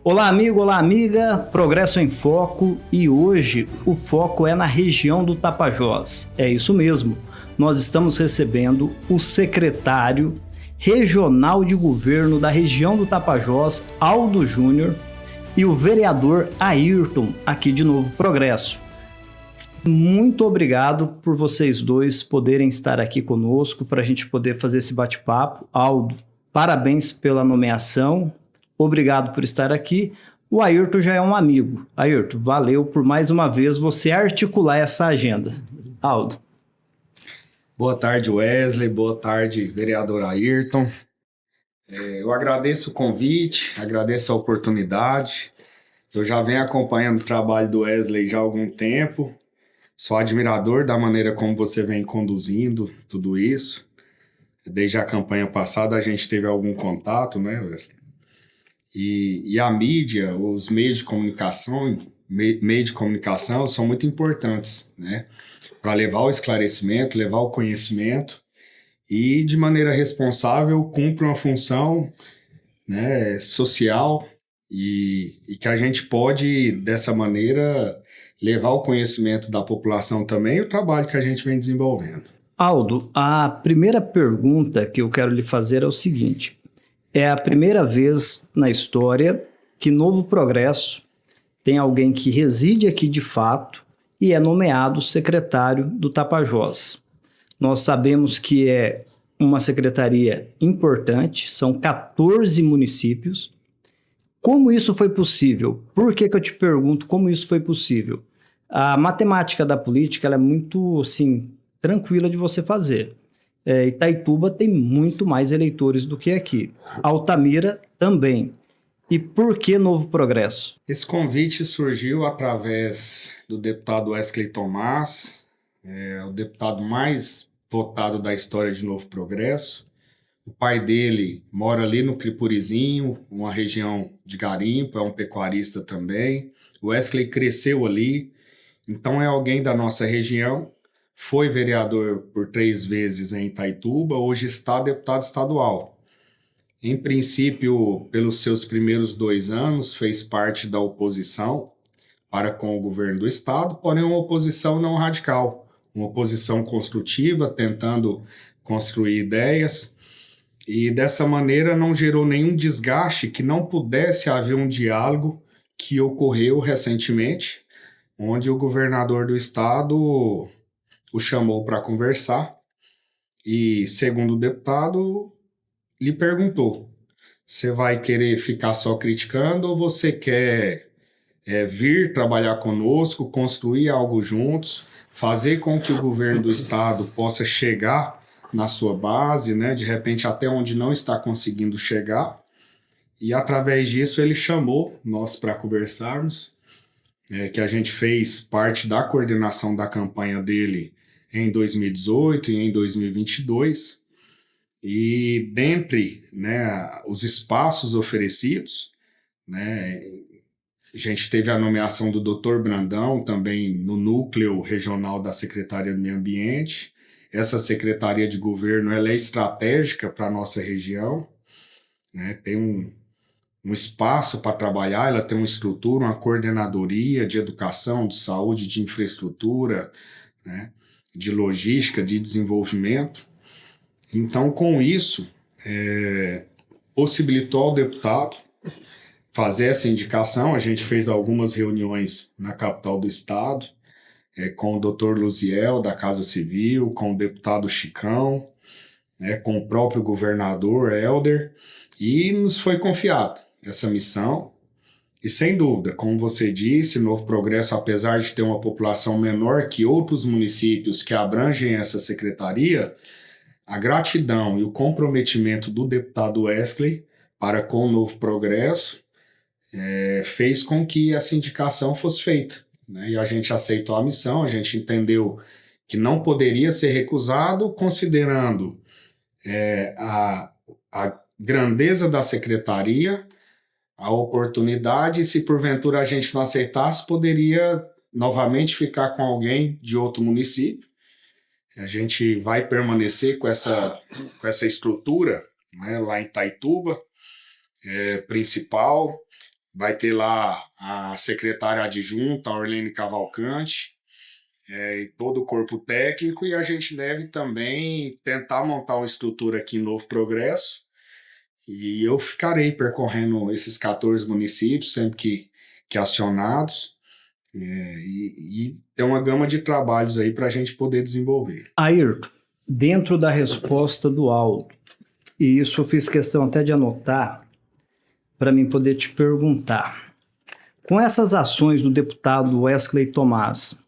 Olá, amigo, olá, amiga. Progresso em Foco e hoje o foco é na região do Tapajós. É isso mesmo. Nós estamos recebendo o secretário regional de governo da região do Tapajós, Aldo Júnior, e o vereador Ayrton, aqui de Novo Progresso. Muito obrigado por vocês dois poderem estar aqui conosco para a gente poder fazer esse bate-papo. Aldo, parabéns pela nomeação. Obrigado por estar aqui. O Ayrton já é um amigo. Ayrton, valeu por mais uma vez você articular essa agenda. Aldo. Boa tarde, Wesley. Boa tarde, vereador Ayrton. Eu agradeço o convite, agradeço a oportunidade. Eu já venho acompanhando o trabalho do Wesley já há algum tempo. Sou admirador da maneira como você vem conduzindo tudo isso. Desde a campanha passada a gente teve algum contato, né, Wesley? E a mídia, os meios de comunicação são muito importantes, né? Para levar o esclarecimento, levar o conhecimento e, de maneira responsável, cumpre uma função, né, social e que a gente pode, dessa maneira, levar o conhecimento da população também e o trabalho que a gente vem desenvolvendo. Aldo, a primeira pergunta que eu quero lhe fazer é o seguinte. É a primeira vez na história que Novo Progresso tem alguém que reside aqui de fato e é nomeado secretário do Tapajós. Nós sabemos que é uma secretaria importante, são 14 municípios. Como isso foi possível? Por que eu te pergunto como isso foi possível? A matemática da política ela é muito, assim, tranquila de você fazer. Itaituba tem muito mais eleitores do que aqui. Altamira também. E por que Novo Progresso? Esse convite surgiu através do deputado Wesley Tomás, o deputado mais votado da história de Novo Progresso. O pai dele mora ali no Cripurizinho, uma região de garimpo, é um pecuarista também. O Wesley cresceu ali, então é alguém da nossa região. Foi vereador por 3 vezes em Itaituba, hoje está deputado estadual. Em princípio, pelos seus primeiros 2 anos, fez parte da oposição para com o governo do estado, porém uma oposição não radical, uma oposição construtiva, tentando construir ideias, e dessa maneira não gerou nenhum desgaste que não pudesse haver um diálogo que ocorreu recentemente, onde o governador do estado o chamou para conversar e, segundo o deputado, lhe perguntou: você vai querer ficar só criticando ou você quer vir trabalhar conosco, construir algo juntos, fazer com que o governo do estado possa chegar na sua base, né, de repente até onde não está conseguindo chegar, e através disso ele chamou nós para conversarmos, que a gente fez parte da coordenação da campanha dele em 2018 e em 2022, e dentre, né, os espaços oferecidos, né, a gente teve a nomeação do Dr. Brandão também no núcleo regional da Secretaria do Meio Ambiente. Essa secretaria de governo ela é estratégica para a nossa região, né? Tem um espaço para trabalhar, ela tem uma estrutura, uma coordenadoria de educação, de saúde, de infraestrutura, né? De logística, de desenvolvimento. Então, com isso, possibilitou ao deputado fazer essa indicação. A gente fez algumas reuniões na capital do estado, com o Dr. Luziel, da Casa Civil, com o deputado Chicão, com o próprio governador Helder, e nos foi confiado essa missão. E sem dúvida, como você disse, Novo Progresso, apesar de ter uma população menor que outros municípios que abrangem essa secretaria, a gratidão e o comprometimento do deputado Wesley para com o Novo Progresso fez com que essa indicação fosse feita, né? E a gente aceitou a missão, a gente entendeu que não poderia ser recusado, considerando a grandeza da secretaria, a oportunidade, e se porventura a gente não aceitasse, poderia novamente ficar com alguém de outro município. A gente vai permanecer com essa estrutura, né, lá em Itaituba, principal, vai ter lá a secretária adjunta, a Orlene Cavalcante, e todo o corpo técnico, e a gente deve também tentar montar uma estrutura aqui em Novo Progresso, e eu ficarei percorrendo esses 14 municípios, sempre que acionados, e tem uma gama de trabalhos aí para a gente poder desenvolver. Ayrton, dentro da resposta do Aldo, e isso eu fiz questão até de anotar, para mim poder te perguntar, com essas ações do deputado Wesley Tomás,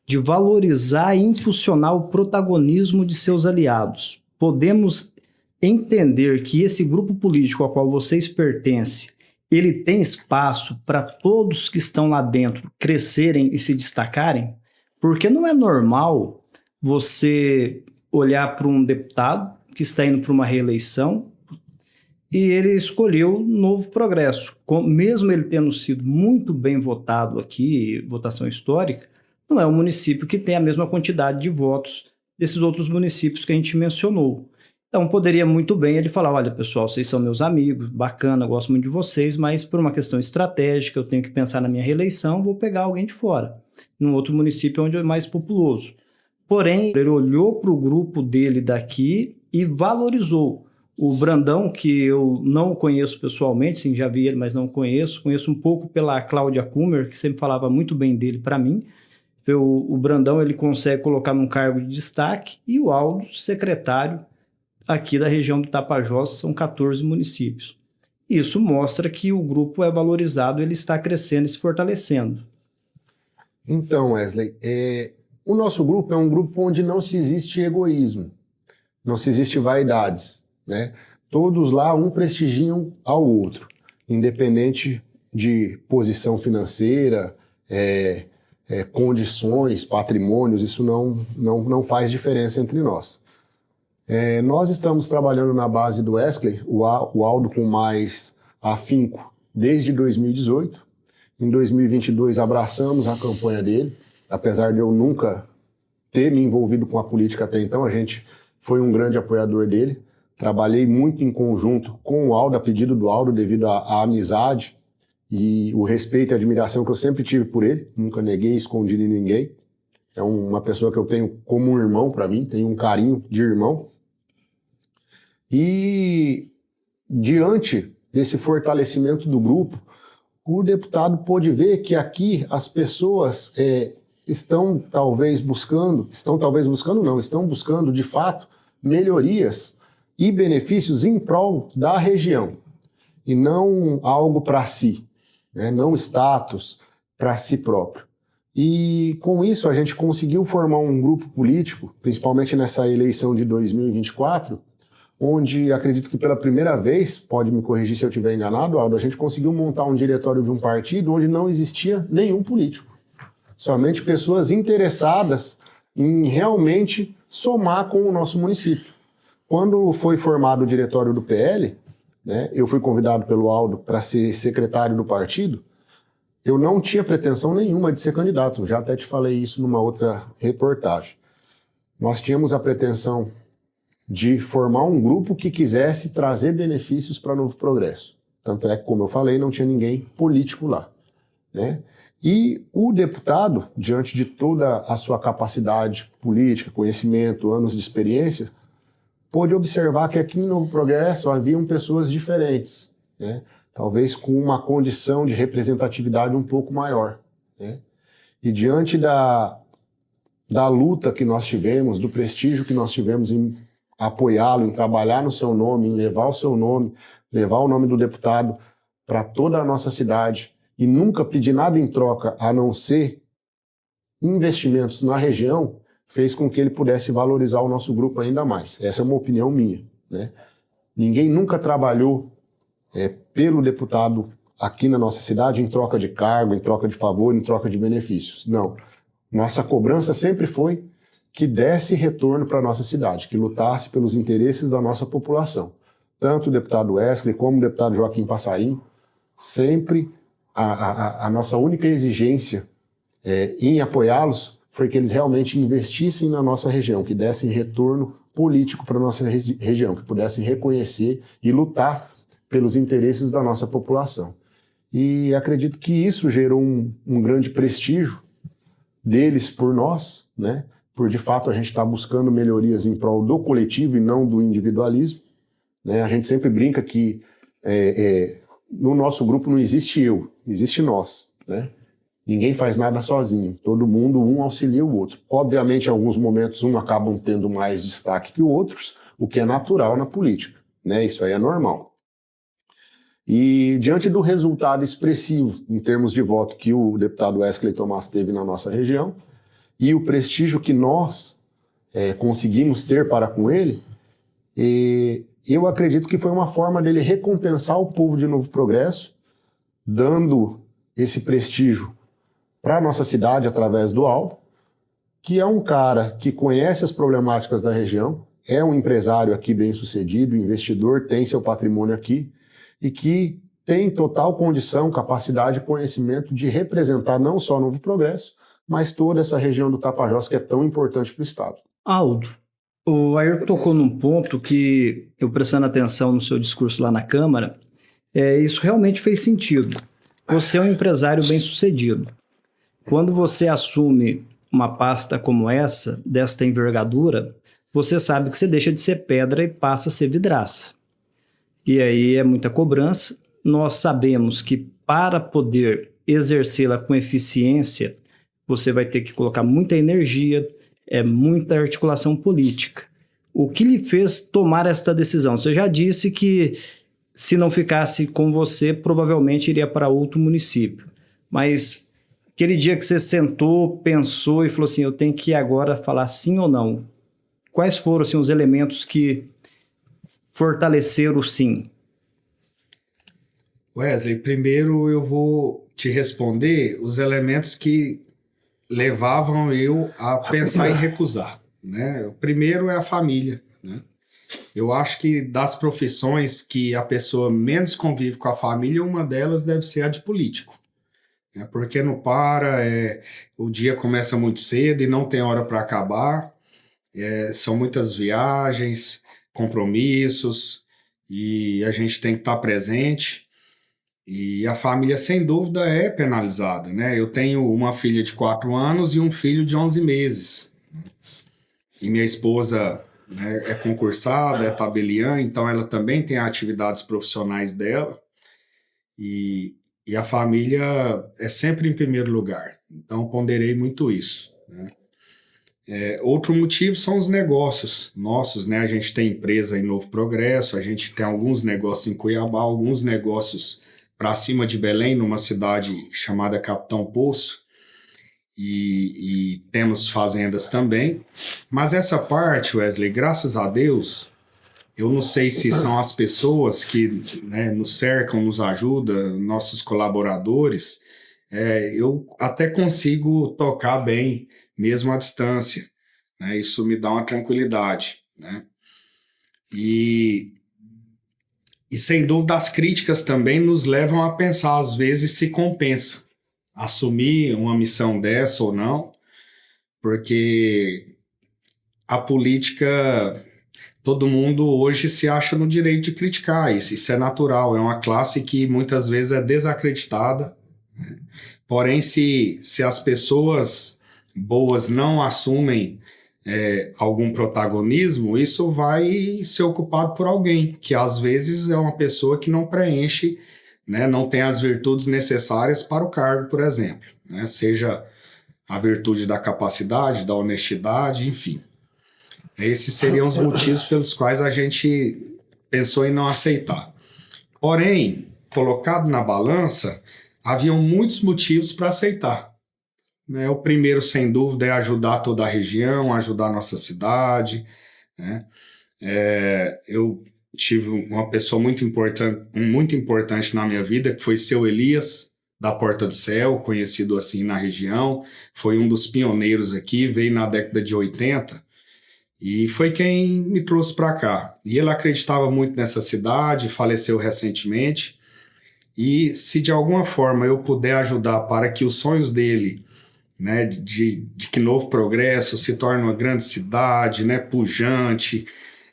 de valorizar e impulsionar o protagonismo de seus aliados, podemos entender que esse grupo político ao qual vocês pertencem, ele tem espaço para todos que estão lá dentro crescerem e se destacarem? Porque não é normal você olhar para um deputado que está indo para uma reeleição e ele escolheu Novo Progresso. Mesmo ele tendo sido muito bem votado aqui, votação histórica, não é um município que tem a mesma quantidade de votos desses outros municípios que a gente mencionou. Então, poderia muito bem ele falar, olha, pessoal, vocês são meus amigos, bacana, gosto muito de vocês, mas por uma questão estratégica, eu tenho que pensar na minha reeleição, vou pegar alguém de fora, num outro município onde é mais populoso. Porém, ele olhou para o grupo dele daqui e valorizou. O Brandão, que eu não conheço pessoalmente, sim, já vi ele, mas não conheço um pouco pela Cláudia Kummer, que sempre falava muito bem dele para mim. O Brandão, ele consegue colocar num cargo de destaque, e o Aldo, secretário, aqui da região do Tapajós, são 14 municípios. Isso mostra que o grupo é valorizado, ele está crescendo e se fortalecendo. Então, Wesley, o nosso grupo é um grupo onde não se existe egoísmo, não se existe vaidades, né? Todos lá, um prestigiam ao outro, independente de posição financeira, condições, patrimônios, isso não faz diferença entre nós. Nós estamos trabalhando na base do Wesley, o Aldo com mais afinco desde 2018. Em 2022 abraçamos a campanha dele, apesar de eu nunca ter me envolvido com a política até então, a gente foi um grande apoiador dele. Trabalhei muito em conjunto com o Aldo, a pedido do Aldo, devido à amizade e o respeito e admiração que eu sempre tive por ele, nunca neguei, escondi em ninguém. É uma pessoa que eu tenho como um irmão para mim, tenho um carinho de irmão. E diante desse fortalecimento do grupo, o deputado pôde ver que aqui as pessoas estão buscando de fato melhorias e benefícios em prol da região e não algo para si, né? Não status para si próprio. E com isso a gente conseguiu formar um grupo político, principalmente nessa eleição de 2024, onde acredito que pela primeira vez, pode me corrigir se eu estiver enganado, Aldo, a gente conseguiu montar um diretório de um partido onde não existia nenhum político. Somente pessoas interessadas em realmente somar com o nosso município. Quando foi formado o diretório do PL, né, eu fui convidado pelo Aldo para ser secretário do partido, eu não tinha pretensão nenhuma de ser candidato, já até te falei isso numa outra reportagem. Nós tínhamos a pretensão de formar um grupo que quisesse trazer benefícios para Novo Progresso. Tanto é que, como eu falei, não tinha ninguém político lá, né? E o deputado, diante de toda a sua capacidade política, conhecimento, anos de experiência, pôde observar que aqui em Novo Progresso haviam pessoas diferentes, né? Talvez com uma condição de representatividade um pouco maior, né? E diante da luta que nós tivemos, do prestígio que nós tivemos em apoiá-lo, em trabalhar no seu nome, em levar o seu nome, levar o nome do deputado para toda a nossa cidade e nunca pedir nada em troca a não ser investimentos na região, fez com que ele pudesse valorizar o nosso grupo ainda mais. Essa é uma opinião minha, né? Ninguém nunca trabalhou pelo deputado aqui na nossa cidade em troca de cargo, em troca de favor, em troca de benefícios. Não. Nossa cobrança sempre foi que desse retorno para a nossa cidade, que lutasse pelos interesses da nossa população. Tanto o deputado Wesley como o deputado Joaquim Passarinho, sempre a nossa única exigência em apoiá-los foi que eles realmente investissem na nossa região, que dessem retorno político para a nossa região, que pudessem reconhecer e lutar pelos interesses da nossa população. e acredito que isso gerou um grande prestígio deles por nós, né? Por de fato a gente estar buscando melhorias em prol do coletivo e não do individualismo, né? A gente sempre brinca que no nosso grupo não existe eu, existe nós, né? Ninguém faz nada sozinho, todo mundo, um auxilia o outro. Obviamente, em alguns momentos, um acabam tendo mais destaque que outros, o que é natural na política, né? Isso aí é normal. E diante do resultado expressivo em termos de voto que o deputado Wesley Tomás teve na nossa região e o prestígio que nós conseguimos ter para com ele, eu acredito que foi uma forma dele recompensar o povo de Novo Progresso, dando esse prestígio para a nossa cidade através do Aldo, que é um cara que conhece as problemáticas da região, é um empresário aqui bem-sucedido, investidor, tem seu patrimônio aqui, e que tem total condição, capacidade e conhecimento de representar não só Novo Progresso, mas toda essa região do Tapajós que é tão importante para o Estado. Aldo, o Ayrton tocou num ponto que eu prestando atenção no seu discurso lá na Câmara, isso realmente fez sentido. Você é um empresário bem-sucedido. Quando você assume uma pasta como essa, desta envergadura, você sabe que você deixa de ser pedra e passa a ser vidraça. E aí é muita cobrança. Nós sabemos que para poder exercê-la com eficiência, você vai ter que colocar muita energia, muita articulação política. O que lhe fez tomar esta decisão? Você já disse que se não ficasse com você, provavelmente iria para outro município. Mas aquele dia que você sentou, pensou e falou assim, eu tenho que agora falar sim ou não. Quais foram assim, os elementos que fortaleceram o sim? Wesley, primeiro eu vou te responder os elementos que levavam eu a pensar em recusar, né? O primeiro é a família, né? Eu acho que das profissões que a pessoa menos convive com a família, uma delas deve ser a de político. Porque não para, o dia começa muito cedo e não tem hora para acabar, são muitas viagens, compromissos, e a gente tem que estar presente, e a família sem dúvida é penalizada, né? Eu tenho uma filha de 4 anos e um filho de 11 meses, e minha esposa, né, é concursada, é tabeliã, então ela também tem atividades profissionais dela, e a família é sempre em primeiro lugar. Então, ponderei muito isso, né? Outro motivo são os negócios nossos, né? A gente tem empresa em Novo Progresso, a gente tem alguns negócios em Cuiabá, alguns negócios para cima de Belém, numa cidade chamada Capitão Poço, e temos fazendas também. Mas essa parte, Wesley, graças a Deus, eu não sei se são as pessoas que, né, nos cercam, nos ajudam, nossos colaboradores, eu até consigo tocar bem, mesmo à distância, né? Isso me dá uma tranquilidade, né? E sem dúvida as críticas também nos levam a pensar, às vezes, se compensa assumir uma missão dessa ou não, porque a política... Todo mundo hoje se acha no direito de criticar isso. Isso é natural, é uma classe que muitas vezes é desacreditada, né? Porém, se as pessoas boas não assumem algum protagonismo, isso vai ser ocupado por alguém, que às vezes é uma pessoa que não preenche, né, não tem as virtudes necessárias para o cargo, por exemplo, né? Seja a virtude da capacidade, da honestidade, enfim. Esses seriam os motivos pelos quais a gente pensou em não aceitar. Porém, colocado na balança, haviam muitos motivos para aceitar, né? O primeiro, sem dúvida, é ajudar toda a região, ajudar a nossa cidade, né? Eu tive uma pessoa muito importante na minha vida, que foi seu Elias, da Porta do Céu, conhecido assim na região. Foi um dos pioneiros aqui, veio na década de 80, e foi quem me trouxe para cá. E ele acreditava muito nessa cidade, faleceu recentemente. E se de alguma forma eu puder ajudar para que os sonhos dele, né, de que Novo Progresso se torne uma grande cidade, né, pujante,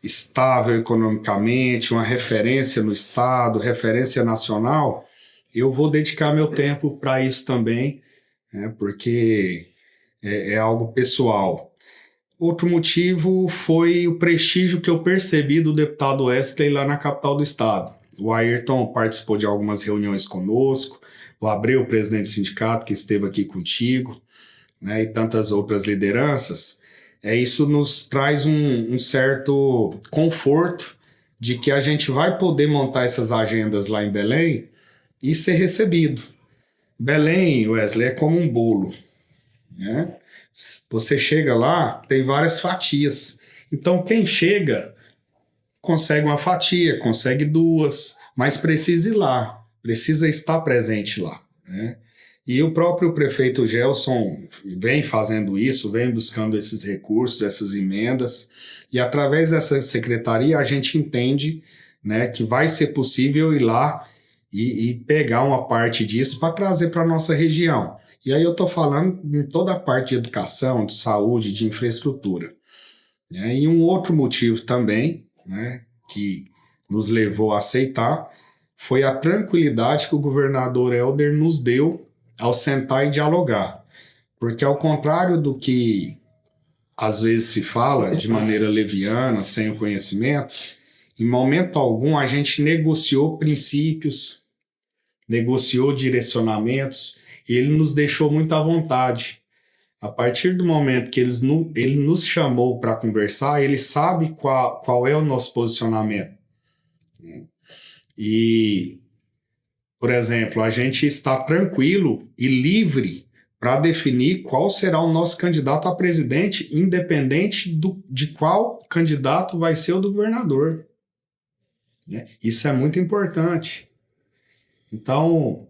estável economicamente, uma referência no estado, referência nacional, eu vou dedicar meu tempo para isso também, né, porque é algo pessoal. Outro motivo foi o prestígio que eu percebi do deputado Wesley lá na capital do estado. O Ayrton participou de algumas reuniões conosco, o Abreu, presidente do sindicato, que esteve aqui contigo, né, e tantas outras lideranças. Isso nos traz um certo conforto de que a gente vai poder montar essas agendas lá em Belém e ser recebido. Belém, Wesley, é como um bolo, né? Você chega lá, tem várias fatias. Então, quem chega consegue uma fatia, consegue duas, mas precisa ir lá, precisa estar presente lá, né? E o próprio prefeito Gelson vem fazendo isso, vem buscando esses recursos, essas emendas, e através dessa secretaria a gente entende, né, que vai ser possível ir lá e pegar uma parte disso para trazer para a nossa região. E aí eu estou falando em toda a parte de educação, de saúde, de infraestrutura, né? E um outro motivo também, né, que nos levou a aceitar foi a tranquilidade que o governador Helder nos deu ao sentar e dialogar. Porque ao contrário do que às vezes se fala de maneira leviana, sem o conhecimento, em momento algum a gente negociou princípios, negociou direcionamentos, e ele nos deixou muito à vontade. A partir do momento que ele nos chamou para conversar, ele sabe qual é o nosso posicionamento. E, por exemplo, a gente está tranquilo e livre para definir qual será o nosso candidato a presidente, independente de qual candidato vai ser o do governador. Isso é muito importante. Então,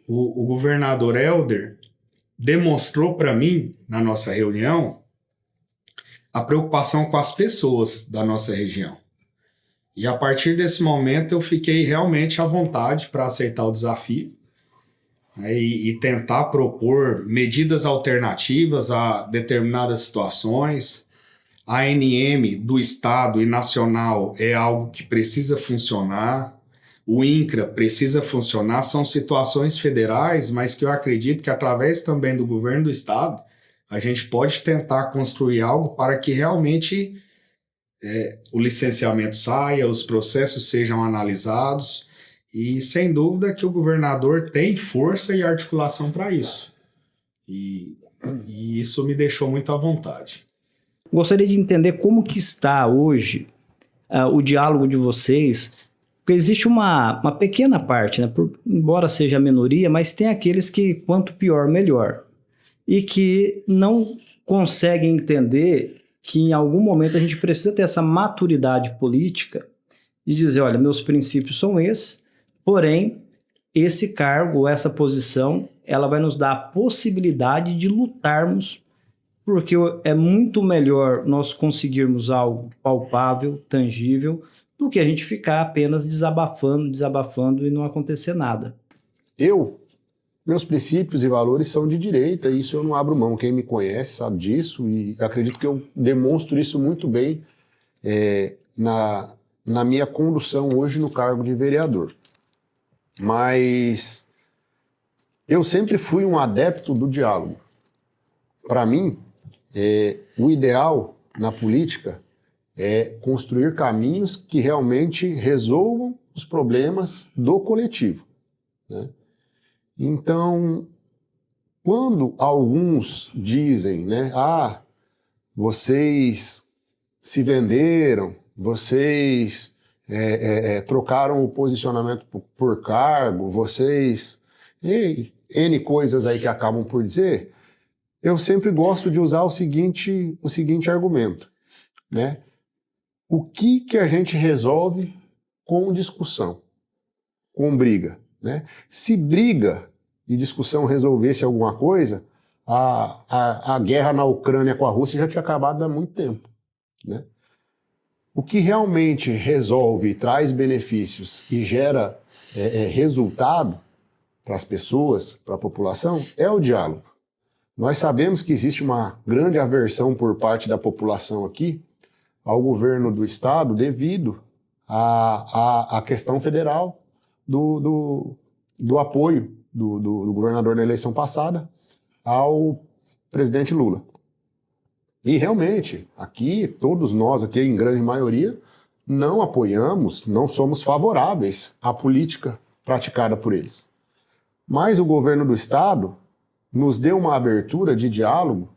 o governador Helder demonstrou para mim, na nossa reunião, a preocupação com as pessoas da nossa região. E a partir desse momento eu fiquei realmente à vontade para aceitar o desafio, né, e tentar propor medidas alternativas a determinadas situações. A ANM do Estado e nacional é algo que precisa funcionar. O INCRA precisa funcionar, são situações federais, mas que eu acredito que através também do governo do Estado, a gente pode tentar construir algo para que realmente o licenciamento saia, os processos sejam analisados, e sem dúvida que o governador tem força e articulação para isso. E isso me deixou muito à vontade. Gostaria de entender como que está hoje o diálogo de vocês, porque existe uma pequena parte, né, embora seja a minoria, mas tem aqueles que quanto pior, melhor. E que não conseguem entender que em algum momento a gente precisa ter essa maturidade política e dizer, olha, meus princípios são esses, porém, esse cargo, essa posição, ela vai nos dar a possibilidade de lutarmos, porque é muito melhor nós conseguirmos algo palpável, tangível, do que a gente ficar apenas desabafando e não acontecer nada. Meus princípios e valores são de direita, e isso eu não abro mão. Quem me conhece sabe disso, e acredito que eu demonstro isso muito bem na minha condução hoje no cargo de vereador. Mas eu sempre fui um adepto do diálogo. Para mim, o ideal na política é construir caminhos que realmente resolvam os problemas do coletivo, né? Então, quando alguns dizem, né, vocês se venderam, vocês trocaram o posicionamento por cargo, vocês... N coisas aí que acabam por dizer, eu sempre gosto de usar o seguinte argumento, né? O que a gente resolve com discussão, com briga, né? Se briga e discussão resolvesse alguma coisa, a guerra na Ucrânia com a Rússia já tinha acabado há muito tempo, né? O que realmente resolve, traz benefícios e gera resultado para as pessoas, para a população, é o diálogo. Nós sabemos que existe uma grande aversão por parte da população aqui ao governo do Estado devido à questão federal do do apoio do governador na eleição passada ao presidente Lula. E realmente, aqui, todos nós aqui, em grande maioria, não apoiamos, não somos favoráveis à política praticada por eles. Mas o governo do Estado nos deu uma abertura de diálogo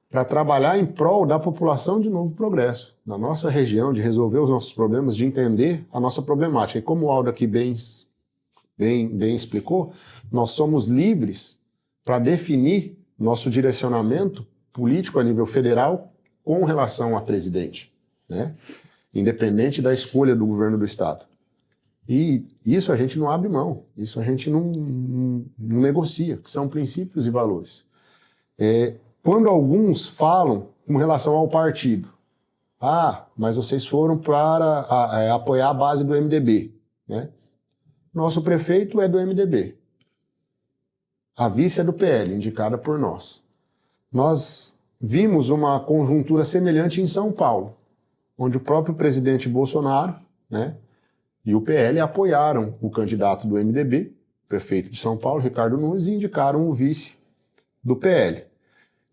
para trabalhar em prol da população de Novo Progresso, da nossa região, de resolver os nossos problemas, de entender a nossa problemática. E como o Aldo aqui bem explicou, nós somos livres para definir nosso direcionamento político a nível federal com relação a presidente, né? Independente da escolha do governo do Estado. E isso a gente não abre mão, isso a gente não negocia, que são princípios e valores. Quando alguns falam com relação ao partido, mas vocês foram para apoiar a base do MDB, né? Nosso prefeito é do MDB. A vice é do PL, indicada por nós. Nós vimos uma conjuntura semelhante em São Paulo, onde o próprio presidente Bolsonaro, né, e o PL apoiaram o candidato do MDB, prefeito de São Paulo, Ricardo Nunes, e indicaram o vice do PL.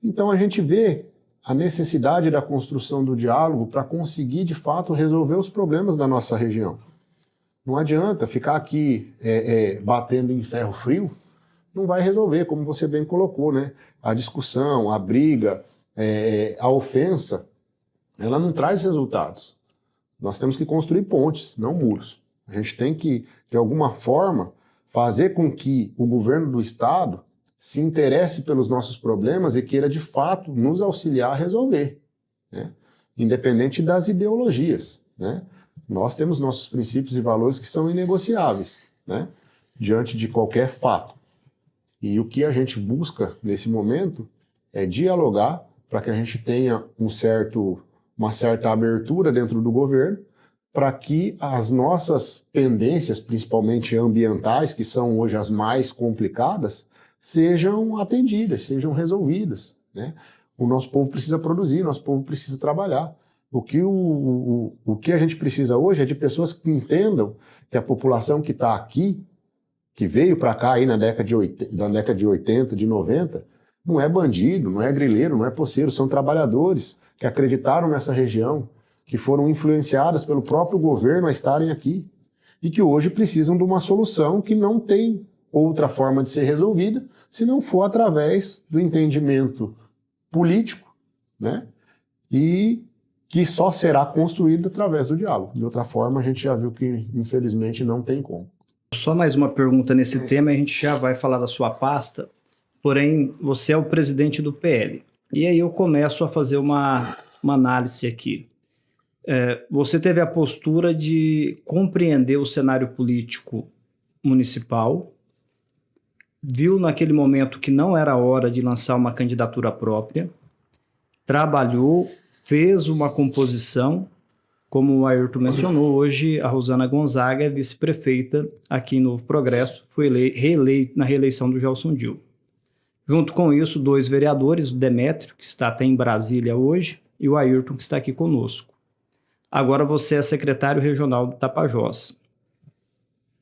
Então a gente vê a necessidade da construção do diálogo para conseguir, de fato, resolver os problemas da nossa região. Não adianta ficar aqui batendo em ferro frio, não vai resolver, como você bem colocou, né? A discussão, a briga, a ofensa, ela não traz resultados. Nós temos que construir pontes, não muros. A gente tem que, de alguma forma, fazer com que o governo do Estado se interesse pelos nossos problemas e queira, de fato, nos auxiliar a resolver, né? Independente das ideologias, né? Nós temos nossos princípios e valores que são inegociáveis, né? Diante de qualquer fato. E o que a gente busca nesse momento é dialogar para que a gente tenha uma certa abertura dentro do governo, para que as nossas pendências, principalmente ambientais, que são hoje as mais complicadas, sejam atendidas, sejam resolvidas, né? O nosso povo precisa produzir, o nosso povo precisa trabalhar. O que a gente precisa hoje é de pessoas que entendam que a população que está aqui, que veio para cá aí na década de 80, de 90, não é bandido, não é grileiro, não é poceiro, são trabalhadores que acreditaram nessa região, que foram influenciadas pelo próprio governo a estarem aqui e que hoje precisam de uma solução que não tem outra forma de ser resolvida se não for através do entendimento político, né? E que só será construído através do diálogo. De outra forma, a gente já viu que, infelizmente, não tem como. Só mais uma pergunta nesse tema, a gente já vai falar da sua pasta, porém, você é o presidente do PL. E aí eu começo a fazer uma análise aqui. Você teve a postura de compreender o cenário político municipal, viu naquele momento que não era hora de lançar uma candidatura própria, trabalhou, fez uma composição, como o Ayrton mencionou, hoje a Rosana Gonzaga é vice-prefeita aqui em Novo Progresso, foi reeleita na reeleição do Gelson Dil. Junto com isso, 2 vereadores, o Demétrio, que está até em Brasília hoje, e o Ayrton, que está aqui conosco. Agora você é secretário regional do Tapajós.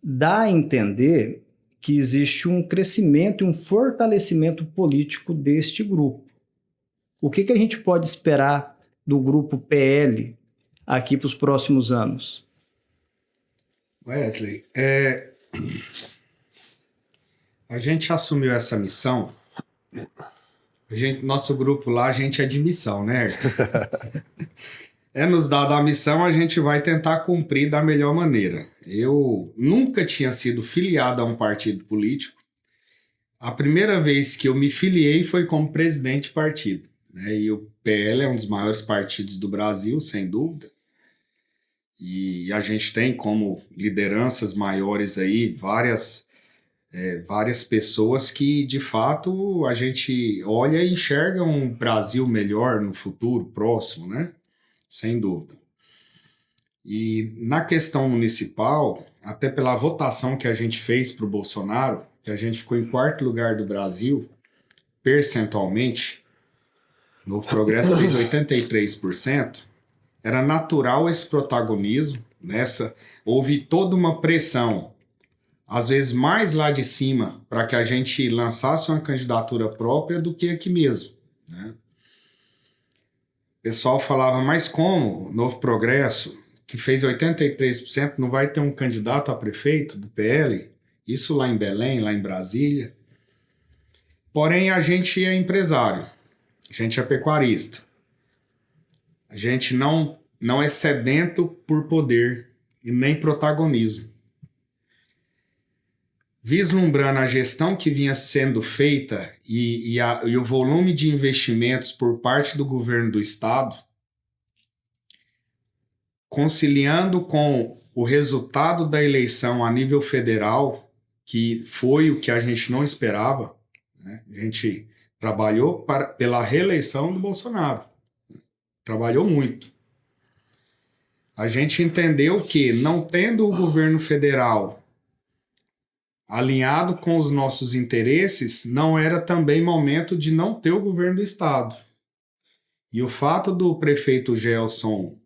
Dá a entender que existe um crescimento e um fortalecimento político deste grupo. O que a gente pode esperar do grupo PL aqui para os próximos anos? Wesley, a gente assumiu essa missão. Nosso grupo lá, a gente é de missão, né, Ayrton? Nos dado a missão, a gente vai tentar cumprir da melhor maneira. Eu nunca tinha sido filiado a um partido político. A primeira vez que eu me filiei foi como presidente de partido, né? E o PL é um dos maiores partidos do Brasil, sem dúvida. E a gente tem como lideranças maiores aí várias pessoas que, de fato, a gente olha e enxerga um Brasil melhor no futuro próximo, né? Sem dúvida. E na questão municipal, até pela votação que a gente fez para o Bolsonaro, que a gente ficou em 4º lugar do Brasil, percentualmente, Novo Progresso fez 83%, era natural esse protagonismo, houve toda uma pressão às vezes mais lá de cima, para que a gente lançasse uma candidatura própria do que aqui mesmo, né? O pessoal falava, mas como o Novo Progresso, que fez 83%, não vai ter um candidato a prefeito do PL? Isso lá em Belém, lá em Brasília. Porém, a gente é empresário, a gente é pecuarista. A gente não é sedento por poder e nem protagonismo. Vislumbrando a gestão que vinha sendo feita e o volume de investimentos por parte do governo do estado, conciliando com o resultado da eleição a nível federal, que foi o que a gente não esperava, né? A gente trabalhou pela reeleição do Bolsonaro, trabalhou muito. A gente entendeu que, não tendo o governo federal alinhado com os nossos interesses, não era também momento de não ter o governo do estado. E o fato do prefeito Gelson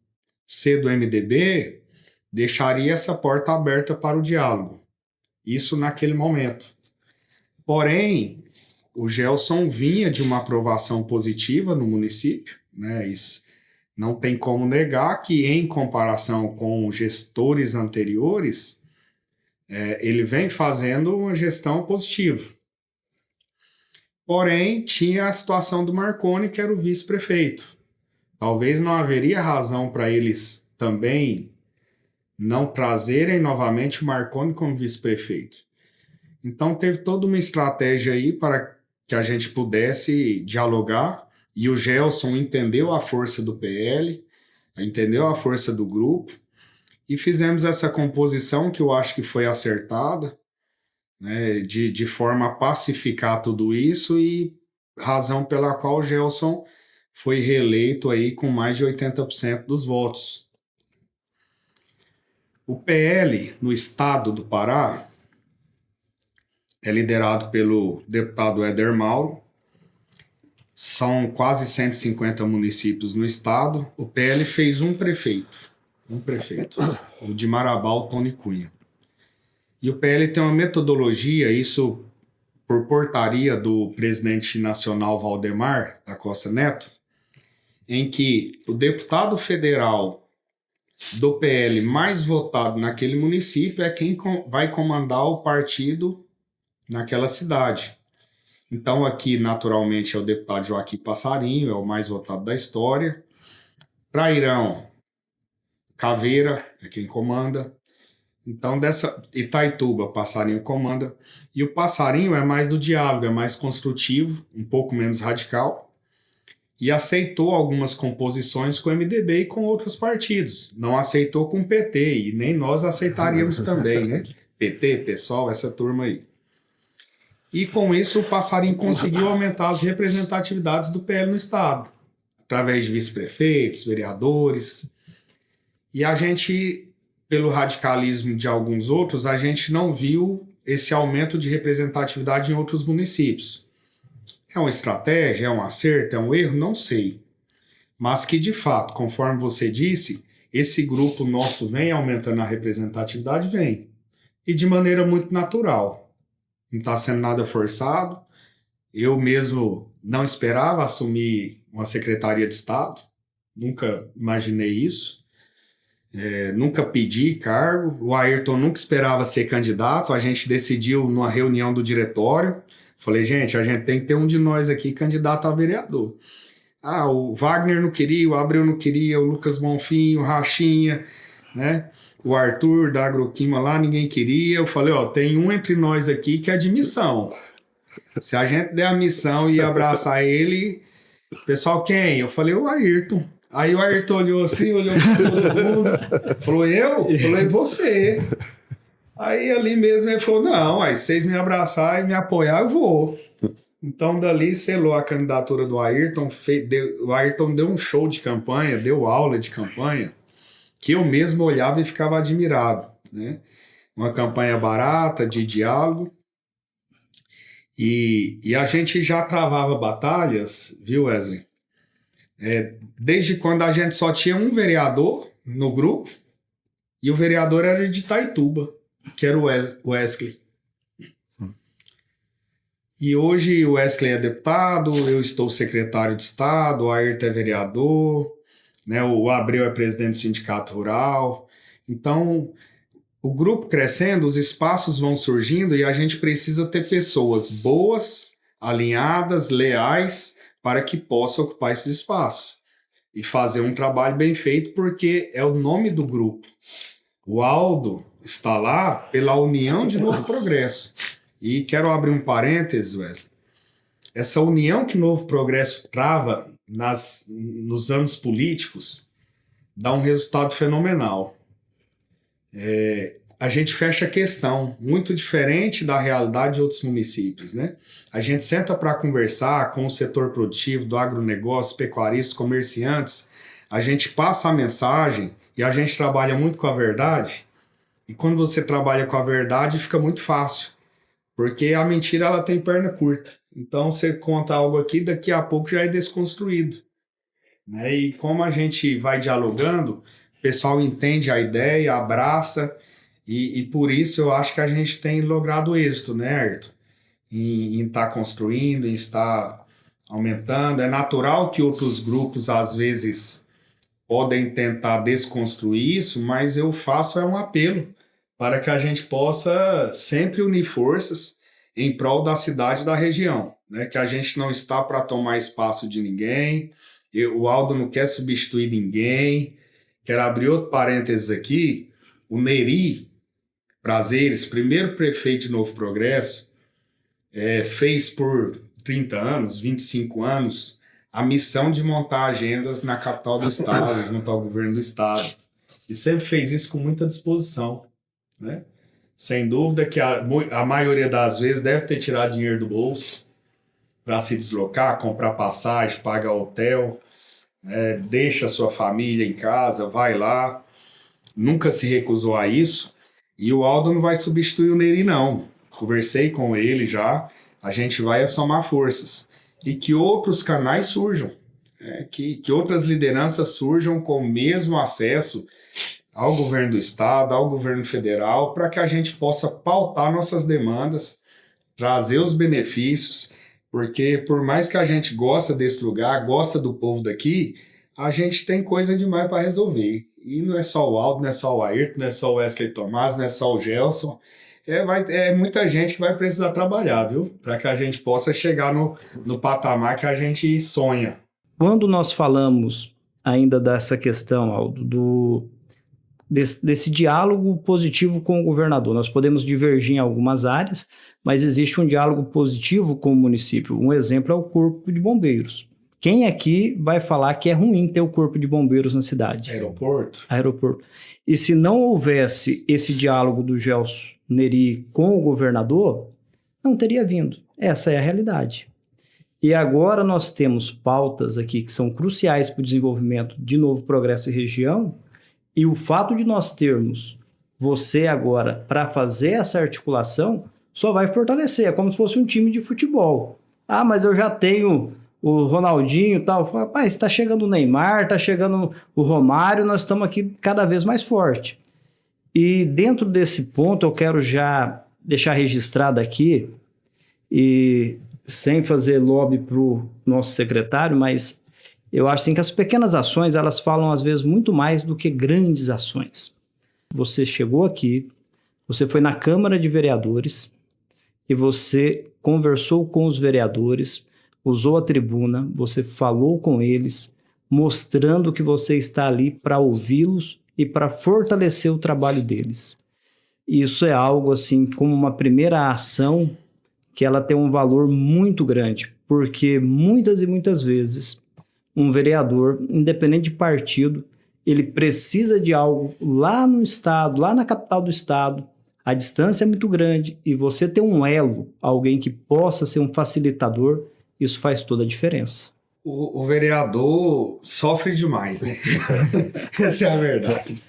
ser do MDB deixaria essa porta aberta para o diálogo. Isso naquele momento. Porém, o Gelson vinha de uma aprovação positiva no município, né? Isso não tem como negar que, em comparação com gestores anteriores, ele vem fazendo uma gestão positiva. Porém, tinha a situação do Marconi, que era o vice-prefeito. Talvez não haveria razão para eles também não trazerem novamente o Marconi como vice-prefeito. Então, teve toda uma estratégia aí para que a gente pudesse dialogar, e o Gelson entendeu a força do PL, entendeu a força do grupo, e fizemos essa composição que eu acho que foi acertada, né, de forma a pacificar tudo isso, e razão pela qual o Gelson foi reeleito aí com mais de 80% dos votos. O PL no estado do Pará é liderado pelo deputado Éder Mauro. São quase 150 municípios no estado. O PL fez um prefeito, o de Marabá, o Tony Cunha. E o PL tem uma metodologia, isso por portaria do presidente nacional Valdemar da Costa Neto, em que o deputado federal do PL mais votado naquele município é quem vai comandar o partido naquela cidade. Então aqui, naturalmente, é o deputado Joaquim Passarinho, é o mais votado da história. Prairão, Caveira é quem comanda. Então, dessa Itaituba, Passarinho comanda. E o Passarinho é mais do diálogo, é mais construtivo, um pouco menos radical. E aceitou algumas composições com o MDB e com outros partidos. Não aceitou com o PT, e nem nós aceitaríamos também, né? PT, PSOL, essa turma aí. E com isso o Passarinho conseguiu aumentar as representatividades do PL no estado, através de vice-prefeitos, vereadores. E a gente, pelo radicalismo de alguns outros, a gente não viu esse aumento de representatividade em outros municípios. É uma estratégia, é um acerto, é um erro? Não sei. Mas que, de fato, conforme você disse, esse grupo nosso vem aumentando a representatividade, vem. E de maneira muito natural. Não está sendo nada forçado. Eu mesmo não esperava assumir uma secretaria de Estado. Nunca imaginei isso. Nunca pedi cargo. O Ayrton nunca esperava ser candidato. A gente decidiu numa reunião do diretório. Falei, gente, a gente tem que ter um de nós aqui candidato a vereador. O Wagner não queria, o Abreu não queria, o Lucas Bonfim, o Rachinha, né? O Arthur da Agroquima lá, ninguém queria. Eu falei, tem um entre nós aqui que é de missão. Se a gente der a missão e abraçar ele, pessoal, quem? Eu falei, o Ayrton. Aí o Ayrton olhou assim, olhou para todo mundo, falou, eu? Eu falei, você. Aí ali mesmo ele falou, não, aí vocês me abraçar e me apoiar, eu vou. Então dali selou a candidatura do Ayrton, o Ayrton deu um show de campanha, deu aula de campanha, que eu mesmo olhava e ficava admirado, né? Uma campanha barata, de diálogo, e a gente já travava batalhas, viu, Wesley? Desde quando a gente só tinha um vereador no grupo, e o vereador era de Itaituba. que era o Wesley. E hoje o Wesley é deputado, eu estou secretário de Estado, o Ayrton é vereador, né, o Abreu é presidente do Sindicato Rural. Então, o grupo crescendo, os espaços vão surgindo e a gente precisa ter pessoas boas, alinhadas, leais, para que possa ocupar esses espaços e fazer um trabalho bem feito, porque é o nome do grupo. O Aldo está lá pela união de Novo Progresso. E quero abrir um parênteses, Wesley. Essa união que Novo Progresso trava nos anos políticos dá um resultado fenomenal. A gente fecha a questão, muito diferente da realidade de outros municípios, né? A gente senta para conversar com o setor produtivo, do agronegócio, pecuaristas, comerciantes, a gente passa a mensagem e a gente trabalha muito com a verdade. E quando você trabalha com a verdade, fica muito fácil, porque a mentira ela tem perna curta. Então você conta algo aqui, daqui a pouco já é desconstruído, né? E como a gente vai dialogando, o pessoal entende a ideia, abraça, e por isso eu acho que a gente tem logrado êxito, né, Ayrton? Em estar construindo, em estar aumentando. É natural que outros grupos, às vezes, podem tentar desconstruir isso, mas eu faço um apelo para que a gente possa sempre unir forças em prol da cidade e da região, né? Que a gente não está para tomar espaço de ninguém, o Aldo não quer substituir ninguém. Quero abrir outro parênteses aqui, o Neri Prazeres, primeiro prefeito de Novo Progresso, fez por 30 anos, 25 anos, a missão de montar agendas na capital do estado, junto ao governo do estado. E sempre fez isso com muita disposição, né? Sem dúvida que a maioria das vezes deve ter tirado dinheiro do bolso para se deslocar, comprar passagem, pagar hotel, deixa a sua família em casa, vai lá. Nunca se recusou a isso. E o Aldo não vai substituir o Neri, não. Conversei com ele já, a gente vai somar forças. E que outros canais surjam, que outras lideranças surjam com o mesmo acesso ao governo do estado, ao governo federal, para que a gente possa pautar nossas demandas, trazer os benefícios, porque por mais que a gente gosta desse lugar, gosta do povo daqui, a gente tem coisa demais para resolver. E não é só o Aldo, não é só o Ayrton, não é só o Wesley Tomás, não é só o Gelson. É muita gente que vai precisar trabalhar, viu? Para que a gente possa chegar no patamar que a gente sonha. Quando nós falamos ainda dessa questão, Aldo, desse diálogo positivo com o governador, nós podemos divergir em algumas áreas, mas existe um diálogo positivo com o município. Um exemplo é o Corpo de Bombeiros. Quem aqui vai falar que é ruim ter o Corpo de Bombeiros na cidade? Aeroporto. E se não houvesse esse diálogo do Gelson Neri com o governador, não teria vindo. Essa é a realidade. E agora nós temos pautas aqui que são cruciais para o desenvolvimento de Novo Progresso e região, e o fato de nós termos você agora para fazer essa articulação só vai fortalecer. É como se fosse um time de futebol. Ah, mas eu já tenho o Ronaldinho e tal. Rapaz, está chegando o Neymar, está chegando o Romário, nós estamos aqui cada vez mais forte. E dentro desse ponto eu quero já deixar registrado aqui, e sem fazer lobby para o nosso secretário, mas eu acho assim, que as pequenas ações elas falam às vezes muito mais do que grandes ações. Você chegou aqui, você foi na Câmara de Vereadores e você conversou com os vereadores, usou a tribuna, você falou com eles, mostrando que você está ali para ouvi-los e para fortalecer o trabalho deles. Isso é algo assim, como uma primeira ação que ela tem um valor muito grande, porque muitas e muitas vezes um vereador, independente de partido, ele precisa de algo lá no estado, lá na capital do estado, a distância é muito grande e você ter um elo, alguém que possa ser um facilitador, isso faz toda a diferença. O vereador sofre demais, né? Essa é a verdade.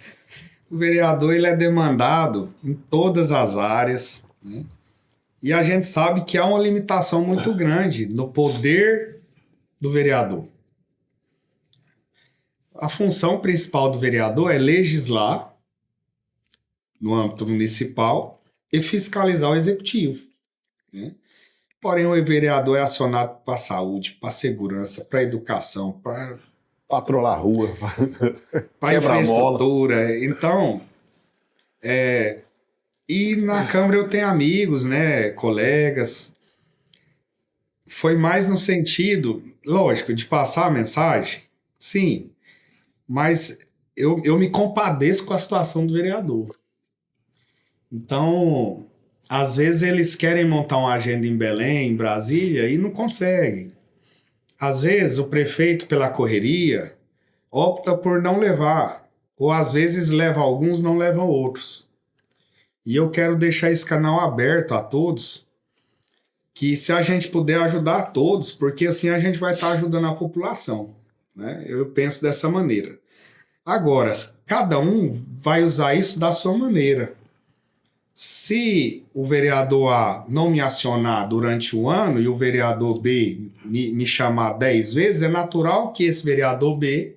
O vereador ele é demandado em todas as áreas, né? E a gente sabe que há uma limitação muito grande no poder do vereador. A função principal do vereador é legislar no âmbito municipal e fiscalizar o executivo, né? Porém, o vereador é acionado para a saúde, para a segurança, para a educação, para Patrolar a rua. a infraestrutura. Então, e na Câmara eu tenho amigos, né, colegas. Foi mais no sentido, lógico, de passar a mensagem, sim, mas eu me compadeço com a situação do vereador. Então, às vezes eles querem montar uma agenda em Belém, em Brasília, e não conseguem. Às vezes o prefeito, pela correria, opta por não levar, ou às vezes leva alguns, não levam outros. E eu quero deixar esse canal aberto a todos, que se a gente puder ajudar a todos, porque assim a gente vai estar ajudando a população, né? Eu penso dessa maneira. Agora, cada um vai usar isso da sua maneira. Se o vereador A não me acionar durante o ano e o vereador B me chamar 10 vezes, é natural que esse vereador B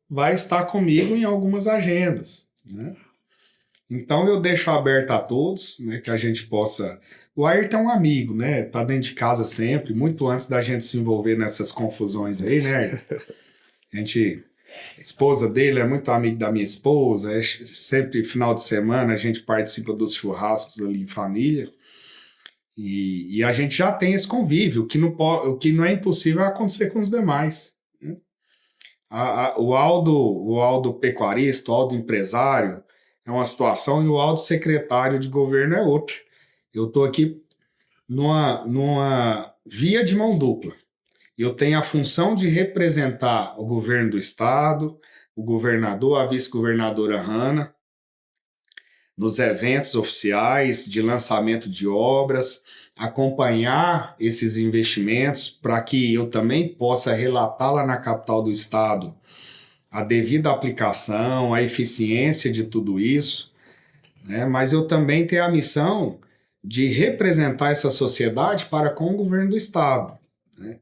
vai estar comigo em algumas agendas, né? Então eu deixo aberto a todos, né, que a gente possa... O Ayrton é um amigo, né? Tá dentro de casa sempre, muito antes da gente se envolver nessas confusões aí, né? A esposa dele é muito amigo da minha esposa, sempre final de semana a gente participa dos churrascos ali em família, e a gente já tem esse convívio, o que não é impossível acontecer com os demais, né? O Aldo pecuarista, o Aldo empresário é uma situação, e o Aldo secretário de governo é outra. Eu estou aqui numa via de mão dupla. Eu tenho a função de representar o governo do estado, o governador, a vice-governadora Hanna, nos eventos oficiais de lançamento de obras, acompanhar esses investimentos para que eu também possa relatar lá na capital do estado a devida aplicação, a eficiência de tudo isso, né? Mas eu também tenho a missão de representar essa sociedade para com o governo do estado, né?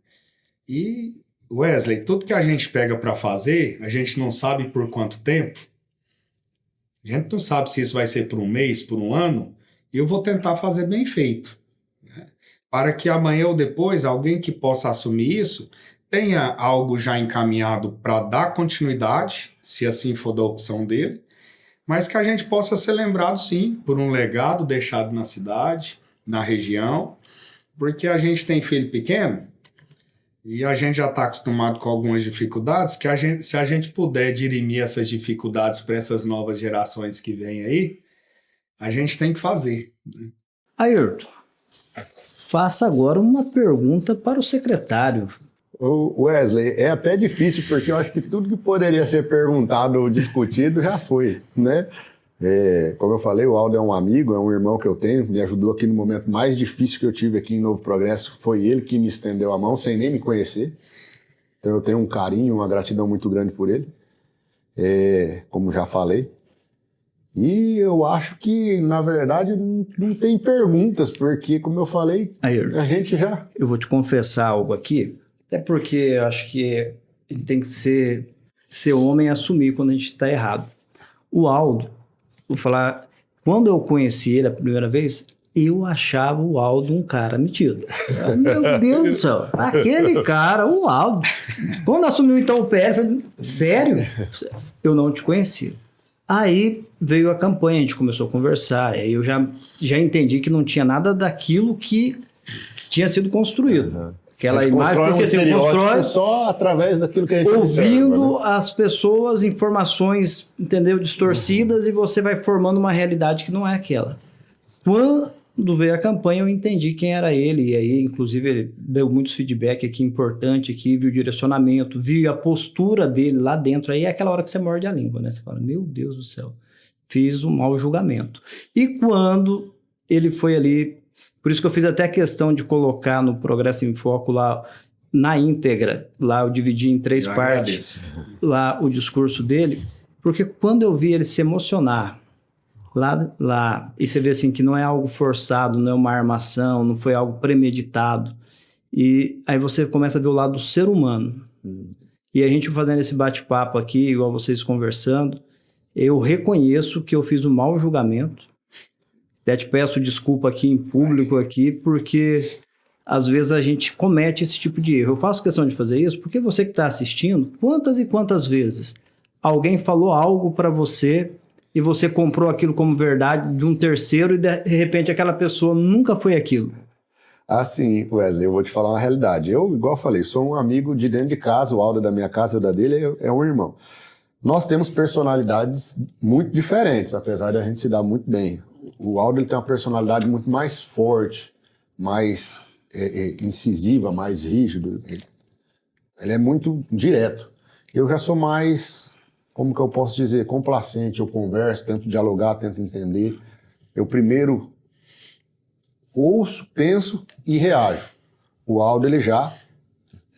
E, Wesley, tudo que a gente pega para fazer, a gente não sabe por quanto tempo, a gente não sabe se isso vai ser por um mês, por um ano, e eu vou tentar fazer bem feito, né? Para que amanhã ou depois, alguém que possa assumir isso, tenha algo já encaminhado para dar continuidade, se assim for da opção dele, mas que a gente possa ser lembrado, sim, por um legado deixado na cidade, na região, porque a gente tem filho pequeno e a gente já está acostumado com algumas dificuldades, se a gente puder dirimir essas dificuldades para essas novas gerações que vêm aí, a gente tem que fazer, né? Ayrton, faça agora uma pergunta para o secretário. Wesley, é até difícil, porque eu acho que tudo que poderia ser perguntado ou discutido já foi, né? Como eu falei, o Aldo é um amigo, é um irmão que eu tenho, me ajudou aqui no momento mais difícil que eu tive aqui em Novo Progresso, foi ele que me estendeu a mão, sem nem me conhecer. Então eu tenho um carinho, uma gratidão muito grande por ele, como já falei. E eu acho que, na verdade, não tem perguntas, porque, como eu falei, Ayrton, a gente já... Eu vou te confessar algo aqui, até porque eu acho que a gente tem que ser homem e assumir quando a gente está errado. O Aldo, vou falar, quando eu conheci ele a primeira vez, eu achava o Aldo um cara metido. Meu Deus do céu, aquele cara, o Aldo. Quando assumiu então o PL, eu falei, sério? Eu não te conhecia. Aí veio a campanha, a gente começou a conversar, aí eu já entendi que não tinha nada daquilo que tinha sido construído. Uhum. Aquela imagem que você constrói só através daquilo que a gente ouvindo observa, né? as pessoas, informações, entendeu, distorcidas, e você vai formando uma realidade que não é aquela. Quando veio a campanha, eu entendi quem era ele, e aí, inclusive, ele deu muitos feedback aqui importante, aqui, viu o direcionamento, viu a postura dele lá dentro, aí é aquela hora que você morde a língua, né? Você fala, meu Deus do céu, fiz um mau julgamento. E quando ele foi ali, por isso que eu fiz até a questão de colocar no Progresso em Foco lá, na íntegra, lá eu dividi em 3 partes, lá o discurso dele, porque quando eu vi ele se emocionar, lá, e você vê assim que não é algo forçado, não é uma armação, não foi algo premeditado, e aí você começa a ver o lado do ser humano. E a gente fazendo esse bate-papo aqui, igual vocês conversando, Eu reconheço que eu fiz um mau julgamento. Até te peço desculpa aqui em público aqui, porque às vezes a gente comete esse tipo de erro. Eu faço questão de fazer isso porque você que está assistindo, quantas e quantas vezes alguém falou algo para você e você comprou aquilo como verdade de um terceiro e de repente aquela pessoa nunca foi aquilo. Assim, Wesley, eu vou te falar uma realidade. Eu, igual eu falei, sou um amigo de dentro de casa, o Aldo é da minha casa, o da dele é um irmão. Nós temos personalidades muito diferentes, apesar de a gente se dar muito bem. O Aldo ele tem uma personalidade muito mais forte, mais incisiva, mais rígido. Ele é muito direto. Eu já sou mais, como que eu posso dizer, complacente. Eu converso, tento dialogar, tento entender. Eu primeiro ouço, penso e reajo. O Aldo ele já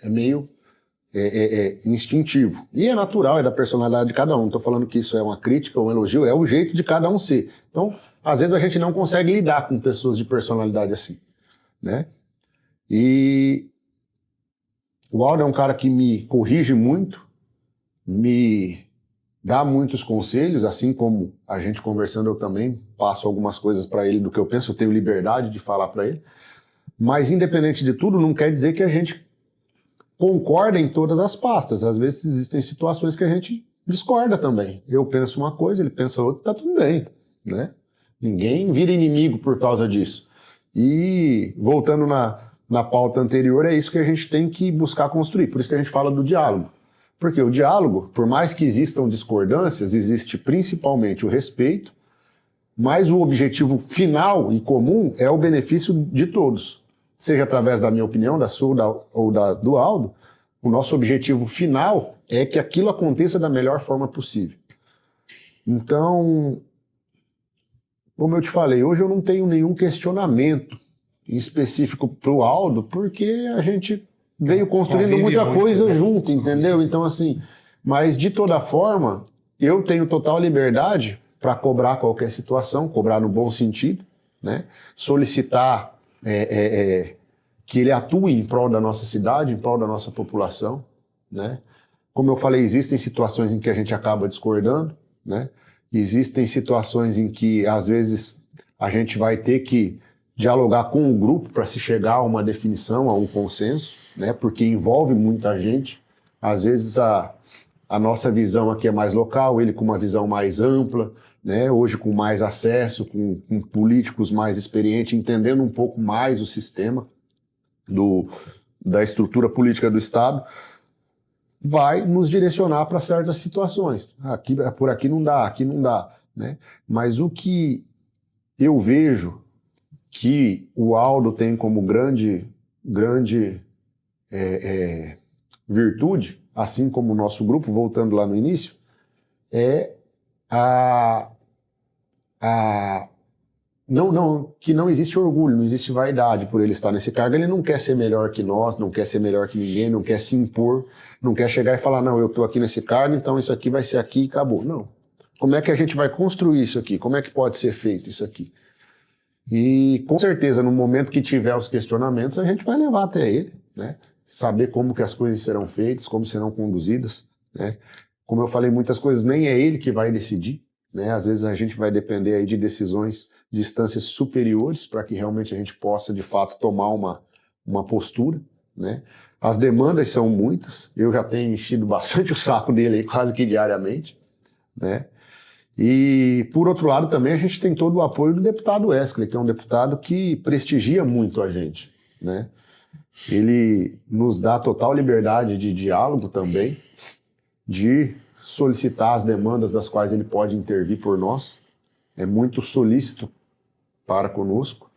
é meio instintivo. E é natural, é da personalidade de cada um. Não estou falando que isso é uma crítica ou um elogio, é o jeito de cada um ser. Então, às vezes a gente não consegue lidar com pessoas de personalidade assim, né? E o Aldo é um cara que me corrige muito, me dá muitos conselhos, assim como a gente conversando eu também passo algumas coisas para ele do que eu penso, eu tenho liberdade de falar para ele. Mas independente de tudo, não quer dizer que a gente concorda em todas as pastas. Às vezes existem situações que a gente discorda também. Eu penso uma coisa, ele pensa outra, tá tudo bem, né? Ninguém vira inimigo por causa disso. E voltando na pauta anterior, é isso que a gente tem que buscar construir. Por isso que a gente fala do diálogo. Porque o diálogo, por mais que existam discordâncias, existe principalmente o respeito, mas o objetivo final e comum é o benefício de todos. Seja através da minha opinião, da sua ou do Aldo, o nosso objetivo final é que aquilo aconteça da melhor forma possível. Então, como eu te falei, hoje eu não tenho nenhum questionamento específico para o Aldo, porque a gente veio construindo muita coisa junto, entendeu? Então, assim, mas de toda forma, eu tenho total liberdade para cobrar qualquer situação, cobrar no bom sentido, né? Solicitar que ele atue em prol da nossa cidade, em prol da nossa população, né? Como eu falei, existem situações em que a gente acaba discordando, né? Existem situações em que, às vezes, a gente vai ter que dialogar com o grupo para se chegar a uma definição, a um consenso, né? Porque envolve muita gente. Às vezes, a nossa visão aqui é mais local, ele com uma visão mais ampla, né? Hoje com mais acesso, com políticos mais experientes, entendendo um pouco mais o sistema da estrutura política do Estado, vai nos direcionar para certas situações. Por aqui não dá, aqui não dá, né? Mas o que eu vejo que o Aldo tem como grande virtude, assim como o nosso grupo, voltando lá no início, é que não existe orgulho, não existe vaidade por ele estar nesse cargo. Ele não quer ser melhor que nós, não quer ser melhor que ninguém, não quer se impor, não quer chegar e falar, não, eu estou aqui nesse cargo, então isso aqui vai ser aqui e acabou. Não. Como é que a gente vai construir isso aqui? Como é que pode ser feito isso aqui? E com certeza, no momento que tiver os questionamentos, a gente vai levar até ele, né? Saber como que as coisas serão feitas, como serão conduzidas, né? Como eu falei, muitas coisas nem é ele que vai decidir, né? Às vezes a gente vai depender aí de decisões de instâncias superiores para que realmente a gente possa, de fato, tomar uma postura, né? As demandas são muitas, eu já tenho enchido bastante o saco dele aí, quase que diariamente, né? E, por outro lado, também a gente tem todo o apoio do deputado Wesley, que é um deputado que prestigia muito a gente, né? Ele nos dá total liberdade de diálogo também, de solicitar as demandas das quais ele pode intervir por nós. É muito solícito para conosco,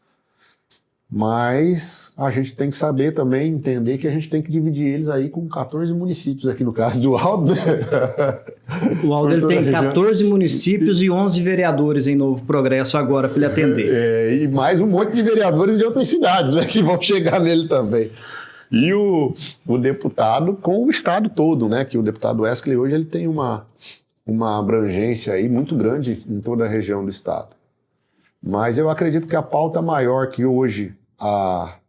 mas a gente tem que saber também, entender que a gente tem que dividir eles aí com 14 municípios, aqui no caso do Aldo. O Aldo ele tem 14 municípios e 11 vereadores em Novo Progresso agora para ele atender. E mais um monte de vereadores de outras cidades, né, que vão chegar nele também. E o deputado com o estado todo, né, que o deputado Wesley hoje ele tem uma abrangência aí muito grande em toda a região do estado. Mas eu acredito que a pauta maior que hoje a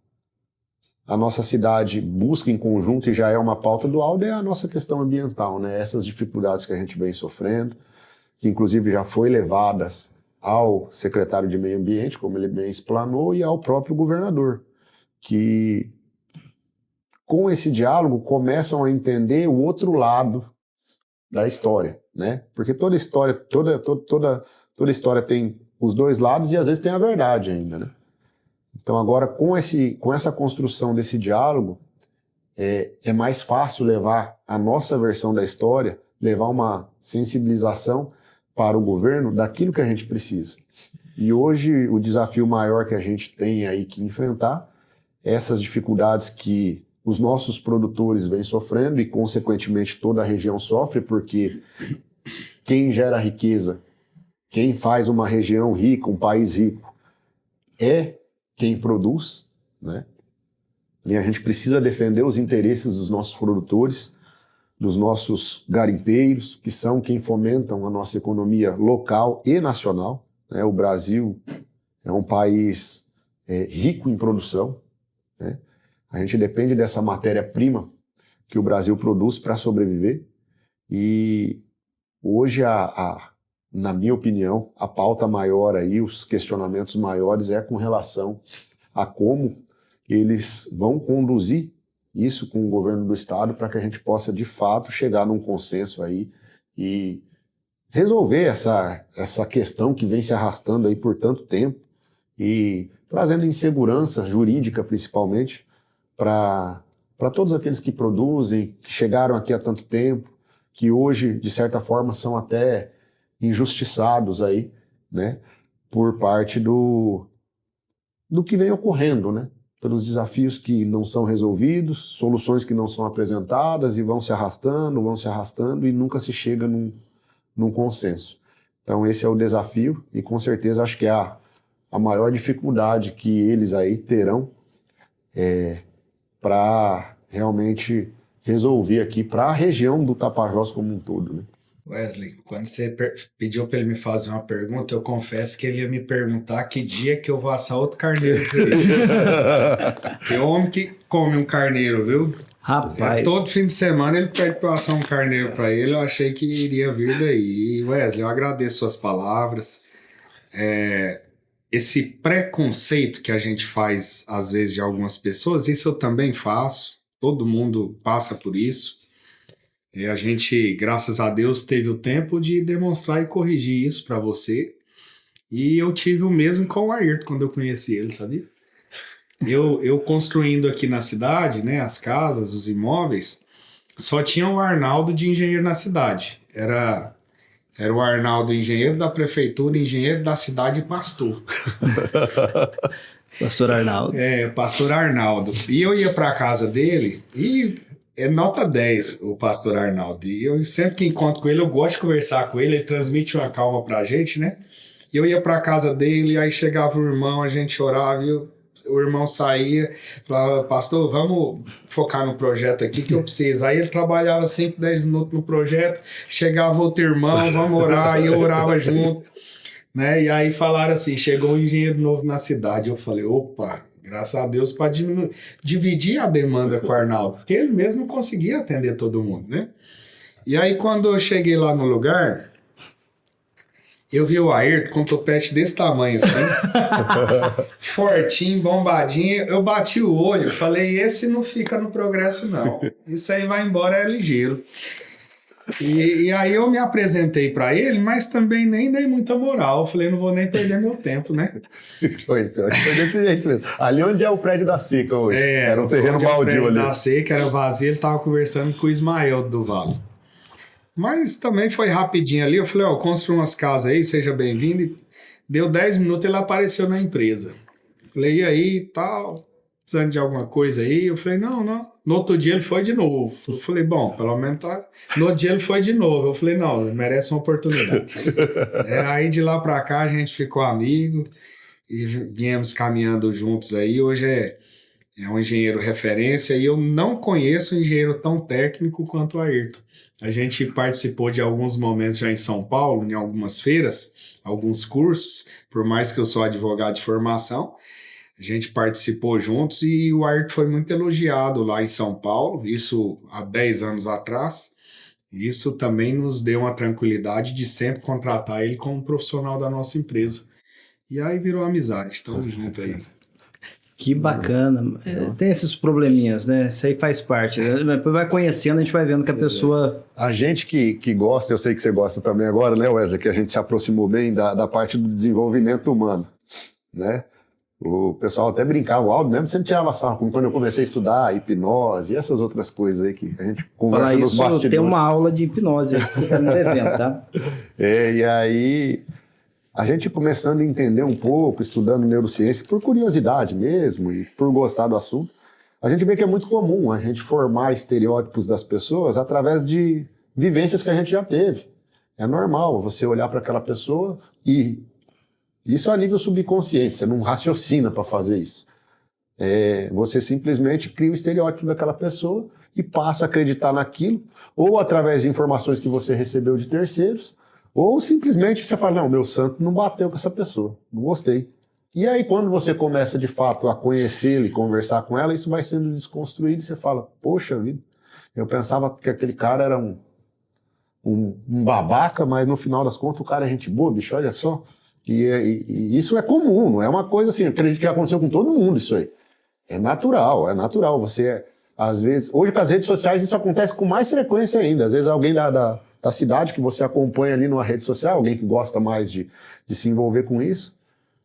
nossa cidade busca em conjunto, e já é uma pauta do Aldo, é a nossa questão ambiental, né? Essas dificuldades que a gente vem sofrendo, que inclusive já foi levadas ao secretário de Meio Ambiente, como ele bem explanou, e ao próprio governador, que com esse diálogo começam a entender o outro lado da história, né? Porque toda história tem os dois lados e às vezes tem a verdade ainda, né? Então agora com essa construção desse diálogo é mais fácil levar a nossa versão da história, levar uma sensibilização para o governo daquilo que a gente precisa. E hoje o desafio maior que a gente tem aí que enfrentar é essas dificuldades que os nossos produtores vêm sofrendo e, consequentemente, toda a região sofre, porque quem gera riqueza, quem faz uma região rica, um país rico, é quem produz, né? E a gente precisa defender os interesses dos nossos produtores, dos nossos garimpeiros, que são quem fomentam a nossa economia local e nacional, né? O Brasil é um país rico em produção, né? A gente depende dessa matéria-prima que o Brasil produz para sobreviver e hoje, na minha opinião, a pauta maior aí, os questionamentos maiores é com relação a como eles vão conduzir isso com o governo do estado para que a gente possa, de fato, chegar num consenso aí e resolver essa questão que vem se arrastando aí por tanto tempo e trazendo insegurança jurídica, principalmente, para todos aqueles que produzem, que chegaram aqui há tanto tempo, que hoje, de certa forma, são até injustiçados aí, né, por parte do que vem ocorrendo, né, pelos desafios que não são resolvidos, soluções que não são apresentadas e vão se arrastando e nunca se chega num consenso. Então esse é o desafio e com certeza acho que é a maior dificuldade que eles aí terão para realmente resolver aqui para a região do Tapajós como um todo, né? Wesley, quando você pediu para ele me fazer uma pergunta, eu confesso que ele ia me perguntar que dia que eu vou assar outro carneiro para ele. Que homem que come um carneiro, viu? Rapaz. Todo fim de semana ele pede para eu assar um carneiro para ele, eu achei que iria vir daí. Wesley, eu agradeço suas palavras. Esse preconceito que a gente faz, às vezes, de algumas pessoas, isso eu também faço. Todo mundo passa por isso. E a gente, graças a Deus, teve o tempo de demonstrar e corrigir isso para você. E eu tive o mesmo com o Ayrton quando eu conheci ele, sabia? Eu construindo aqui na cidade, né, as casas, os imóveis, só tinha o Arnaldo de engenheiro na cidade. Era o Arnaldo engenheiro da prefeitura, engenheiro da cidade e pastor. Pastor Arnaldo. Pastor Arnaldo. E eu ia para a casa dele e é nota 10 o pastor Arnaldo. E eu sempre que encontro com ele, eu gosto de conversar com ele, ele transmite uma calma pra gente, né? E eu ia pra casa dele, aí chegava o irmão, a gente orava, e o irmão saía, falava, pastor, vamos focar no projeto aqui que eu preciso. Aí ele trabalhava 5, 10 minutos no projeto, chegava outro irmão, vamos orar, e eu orava junto, né? E aí falaram assim, chegou um engenheiro novo na cidade. Eu falei, opa, graças a Deus para dividir a demanda com o Arnaldo, porque ele mesmo não conseguia atender todo mundo, né? E aí quando eu cheguei lá no lugar, eu vi o Ayrton com um topete desse tamanho assim, fortinho, bombadinho, eu bati o olho, falei, esse não fica no Progresso não, isso aí vai embora, é ligeiro. E aí eu me apresentei para ele, mas também nem dei muita moral. Eu falei, não vou nem perder meu tempo, né? Foi desse jeito mesmo. Ali onde é o prédio da Seca hoje. Era um terreno baldio ali. O prédio da Seca era vazio, ele estava conversando com o Ismael do Vale. Mas também foi rapidinho ali. Eu falei, construa umas casas aí, seja bem-vindo. E deu 10 minutos, ele apareceu na empresa. Eu falei, e aí, tal, precisando de alguma coisa aí? Eu falei, não. No outro dia ele foi de novo. Eu falei, bom, pelo menos tá. No outro dia ele foi de novo. Eu falei, não, merece uma oportunidade. Aí de lá pra cá a gente ficou amigo e viemos caminhando juntos aí. Hoje é um engenheiro referência e eu não conheço um engenheiro tão técnico quanto o Ayrton. A gente participou de alguns momentos já em São Paulo, em algumas feiras, alguns cursos, por mais que eu sou advogado de formação. A gente participou juntos e o Ayrton foi muito elogiado lá em São Paulo, isso há 10 anos atrás. Isso também nos deu uma tranquilidade de sempre contratar ele como profissional da nossa empresa. E aí virou amizade, estamos juntos aí. Que bacana. Tem esses probleminhas, né? Isso aí faz parte. Né? Depois vai conhecendo, a gente vai vendo que a pessoa... A gente que gosta, eu sei que você gosta também agora, né, Wesley, que a gente se aproximou bem da parte do desenvolvimento humano, né? O pessoal até brincava, o Aldo mesmo sempre tirava sarro, como quando eu comecei a estudar hipnose e essas outras coisas aí que a gente conversa nos bastidores. Eu tenho uma aula de hipnose aí que você tá me devendo, tá? E aí... A gente começando a entender um pouco, estudando neurociência, por curiosidade mesmo e por gostar do assunto, a gente vê que é muito comum a gente formar estereótipos das pessoas através de vivências que a gente já teve. É normal você olhar para aquela pessoa e isso é a nível subconsciente, você não raciocina para fazer isso. Você simplesmente cria o estereótipo daquela pessoa e passa a acreditar naquilo, ou através de informações que você recebeu de terceiros, ou simplesmente você fala, não, meu santo não bateu com essa pessoa, não gostei. E aí quando você começa de fato a conhecê-la e conversar com ela, isso vai sendo desconstruído e você fala, poxa vida, eu pensava que aquele cara era um babaca, mas no final das contas o cara é gente boa, bicho, olha só. E isso é comum, não é uma coisa assim, eu acredito que aconteceu com todo mundo isso aí. É natural, você, às vezes, hoje com as redes sociais isso acontece com mais frequência ainda, às vezes alguém da cidade que você acompanha ali numa rede social, alguém que gosta mais de se envolver com isso,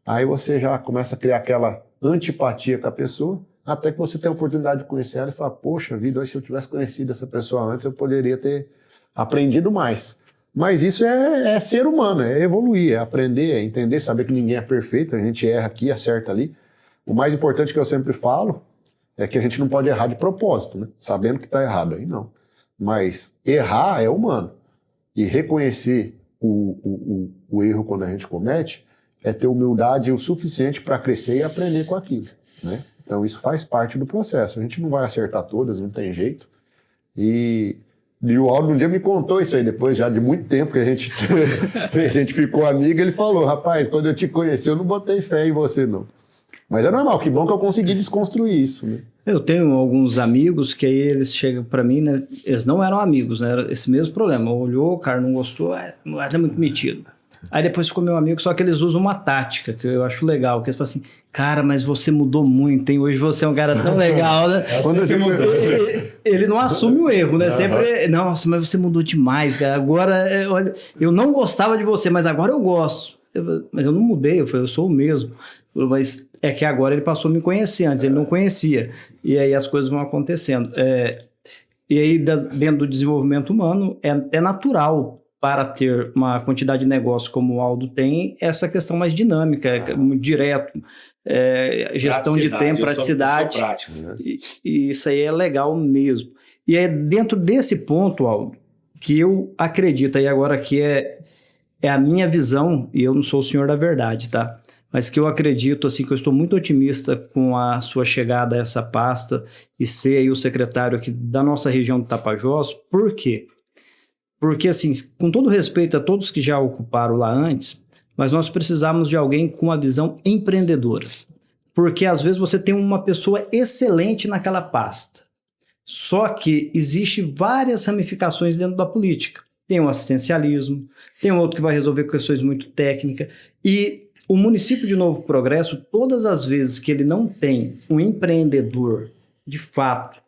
aí você já começa a criar aquela antipatia com a pessoa, até que você tem a oportunidade de conhecer ela e falar, poxa vida, se eu tivesse conhecido essa pessoa antes, eu poderia ter aprendido mais. Mas isso é ser humano, é evoluir, é aprender, é entender, saber que ninguém é perfeito, a gente erra aqui, acerta ali. O mais importante que eu sempre falo é que a gente não pode errar de propósito, né? Sabendo que está errado, aí não. Mas errar é humano. E reconhecer o erro quando a gente comete é ter humildade o suficiente para crescer e aprender com aquilo, né? Então isso faz parte do processo. A gente não vai acertar todas, não tem jeito. E o Aldo um dia me contou isso aí, depois já de muito tempo que a gente ficou amigo, ele falou, rapaz, quando eu te conheci eu não botei fé em você não. Mas é normal, que bom que eu consegui desconstruir isso, né? Eu tenho alguns amigos que aí eles chegam para mim, né? Eles não eram amigos, né? Era esse mesmo problema. Olhou, o cara não gostou, não era muito metido. Aí depois ficou meu amigo, só que eles usam uma tática que eu acho legal, que eles falam assim, cara, mas você mudou muito, hein? Hoje você é um cara tão legal, né? Ele não assume o erro, né? Sempre, nossa, mas você mudou demais, cara. Agora, olha, eu não gostava de você, mas agora eu gosto. Mas eu não mudei, eu sou o mesmo. Mas é que agora ele passou a me conhecer, antes ele não conhecia. E aí as coisas vão acontecendo. E aí, dentro do desenvolvimento humano, é natural para ter uma quantidade de negócio como o Aldo tem, essa questão mais dinâmica, muito direto, gestão de tempo, praticidade. Eu sou prático, né? E isso aí é legal mesmo. E é dentro desse ponto, Aldo, que eu acredito, aí agora que é a minha visão, e eu não sou o senhor da verdade, tá? Mas que eu acredito, assim, que eu estou muito otimista com a sua chegada a essa pasta e ser aí o secretário aqui da nossa região do Tapajós. Por quê? Porque, assim, com todo respeito a todos que já ocuparam lá antes, mas nós precisamos de alguém com uma visão empreendedora. Porque, às vezes, você tem uma pessoa excelente naquela pasta. Só que existem várias ramificações dentro da política. Tem o assistencialismo, tem outro que vai resolver questões muito técnicas. E o município de Novo Progresso, todas as vezes que ele não tem um empreendedor, de fato,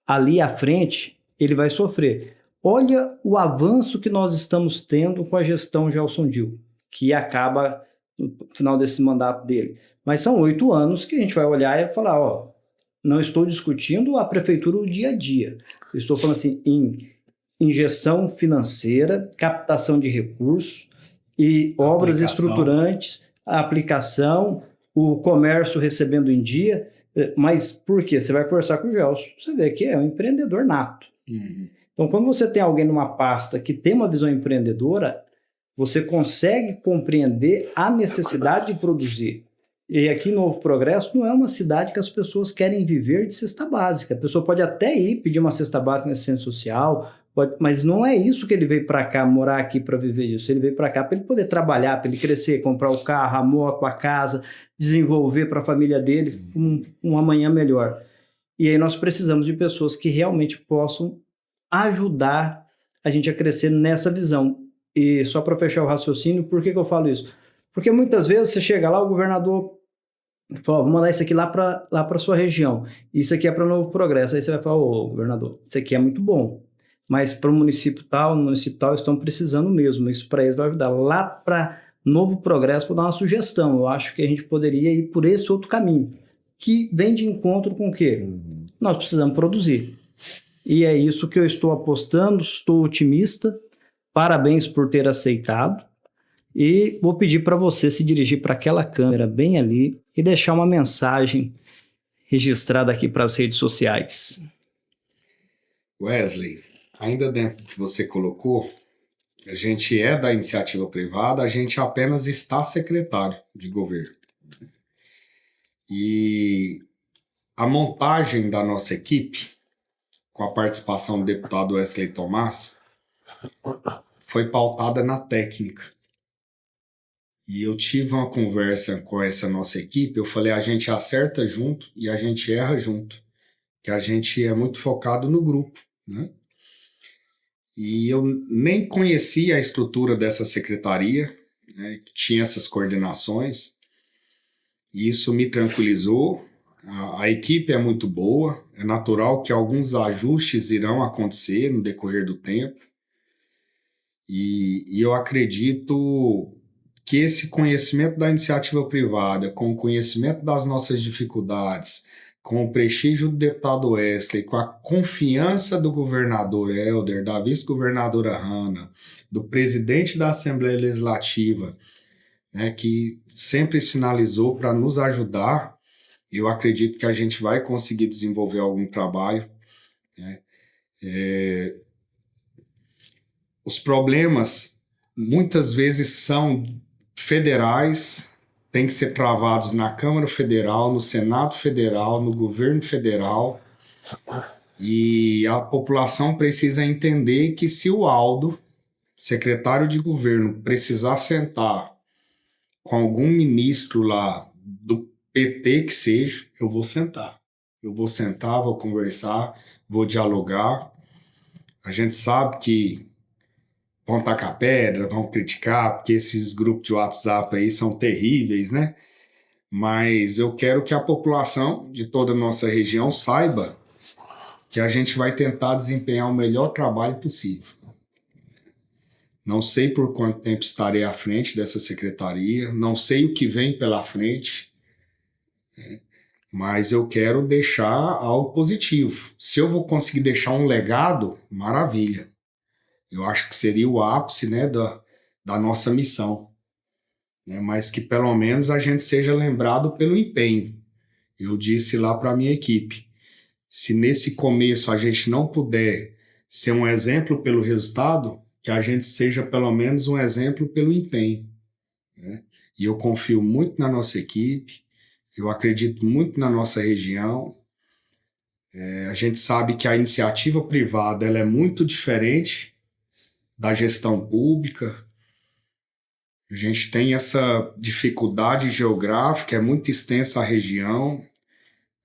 ali à frente, ele vai sofrer. Olha o avanço que nós estamos tendo com a gestão Gelson Dil, que acaba no final desse mandato dele. Mas são 8 anos que a gente vai olhar e falar, ó, não estou discutindo a prefeitura o dia a dia. Eu estou falando assim, em injeção financeira, captação de recursos e obras estruturantes, a aplicação, o comércio recebendo em dia. Mas por quê? Você vai conversar com o Gelson, você vê que é um empreendedor nato. Uhum. Então, quando você tem alguém numa pasta que tem uma visão empreendedora, você consegue compreender a necessidade de produzir. E aqui em Novo Progresso não é uma cidade que as pessoas querem viver de cesta básica. A pessoa pode até ir pedir uma cesta básica nesse centro social, mas não é isso que ele veio para cá, morar aqui para viver disso. Ele veio para cá para ele poder trabalhar, para ele crescer, comprar o carro, a moto, a casa, desenvolver para a família dele um amanhã melhor. E aí nós precisamos de pessoas que realmente possam ajudar a gente a crescer nessa visão. E só para fechar o raciocínio, por que eu falo isso? Porque muitas vezes você chega lá, o governador fala, vou mandar isso aqui lá para sua região, isso aqui é para Novo Progresso. Aí você vai falar, ô governador, isso aqui é muito bom, mas para o município tal estão precisando mesmo, isso para eles vai ajudar. Lá para Novo Progresso, vou dar uma sugestão, eu acho que a gente poderia ir por esse outro caminho, que vem de encontro com o quê? Nós precisamos produzir. E é isso que eu estou apostando, estou otimista, parabéns por ter aceitado. E vou pedir para você se dirigir para aquela câmera bem ali e deixar uma mensagem registrada aqui para as redes sociais. Wesley, ainda dentro do que você colocou, a gente é da iniciativa privada, a gente apenas está secretário de governo. E a montagem da nossa equipe, com a participação do deputado Wesley Tomás, foi pautada na técnica. E eu tive uma conversa com essa nossa equipe, eu falei, a gente acerta junto e a gente erra junto, que a gente é muito focado no grupo, né? E eu nem conhecia a estrutura dessa secretaria, né, que tinha essas coordenações, e isso me tranquilizou. A equipe é muito boa, é natural que alguns ajustes irão acontecer no decorrer do tempo, e eu acredito que esse conhecimento da iniciativa privada, com o conhecimento das nossas dificuldades, com o prestígio do deputado Wesley, com a confiança do governador Helder, da vice-governadora Hanna, do presidente da Assembleia Legislativa, né, que sempre sinalizou para nos ajudar, eu acredito que a gente vai conseguir desenvolver algum trabalho, né? Os problemas muitas vezes são federais, têm que ser travados na Câmara Federal, no Senado Federal, no governo federal, e a população precisa entender que se o Aldo, secretário de governo, precisar sentar com algum ministro lá do PT que seja, eu vou sentar. Eu vou sentar, vou conversar, vou dialogar. A gente sabe que vão tacar pedra, vão criticar, porque esses grupos de WhatsApp aí são terríveis, né? Mas eu quero que a população de toda a nossa região saiba que a gente vai tentar desempenhar o melhor trabalho possível. Não sei por quanto tempo estarei à frente dessa secretaria, não sei o que vem pela frente, né? Mas eu quero deixar algo positivo. Se eu vou conseguir deixar um legado, maravilha. Eu acho que seria o ápice, né, da nossa missão, né? Mas que pelo menos a gente seja lembrado pelo empenho. Eu disse lá para a minha equipe, se nesse começo a gente não puder ser um exemplo pelo resultado, que a gente seja pelo menos um exemplo pelo empenho, né? E eu confio muito na nossa equipe, eu acredito muito na nossa região. A gente sabe que a iniciativa privada ela é muito diferente da gestão pública. A gente tem essa dificuldade geográfica, é muito extensa a região.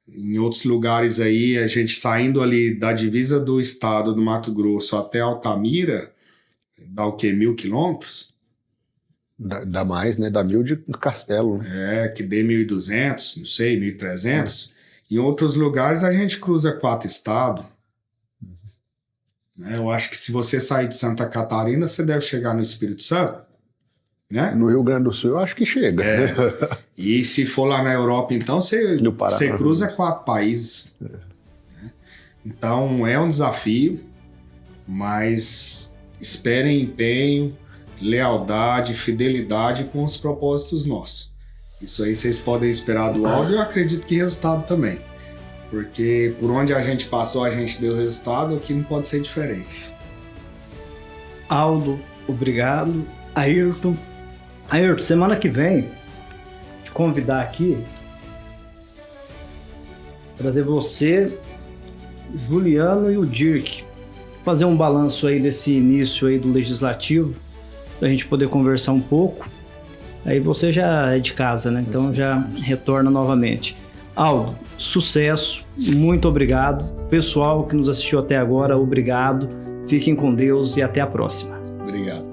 Em outros lugares aí, a gente saindo ali da divisa do estado do Mato Grosso até Altamira, dá o quê? 1.000 quilômetros? Dá mais, né? Dá 1.000 de Castelo, né? Que dê 1.200, não sei, 1.300. Em outros lugares a gente cruza 4 estados. Eu acho que se você sair de Santa Catarina, você deve chegar no Espírito Santo, né? No Rio Grande do Sul, eu acho que chega. E se for lá na Europa, então, você cruza 4 países. Né? Então, é um desafio, mas esperem empenho, lealdade, fidelidade com os propósitos nossos. Isso aí vocês podem esperar do Aldo e eu acredito que resultado também. Porque por onde a gente passou, a gente deu resultado, aqui não pode ser diferente. Aldo, obrigado. Ayrton, semana que vem, te convidar aqui, trazer você, Juliano e o Dirk, fazer um balanço aí desse início aí do Legislativo, pra gente poder conversar um pouco. Aí você já é de casa, né? Então já retorna novamente. Aldo, sucesso, muito obrigado. Pessoal que nos assistiu até agora, obrigado. Fiquem com Deus e até a próxima. Obrigado.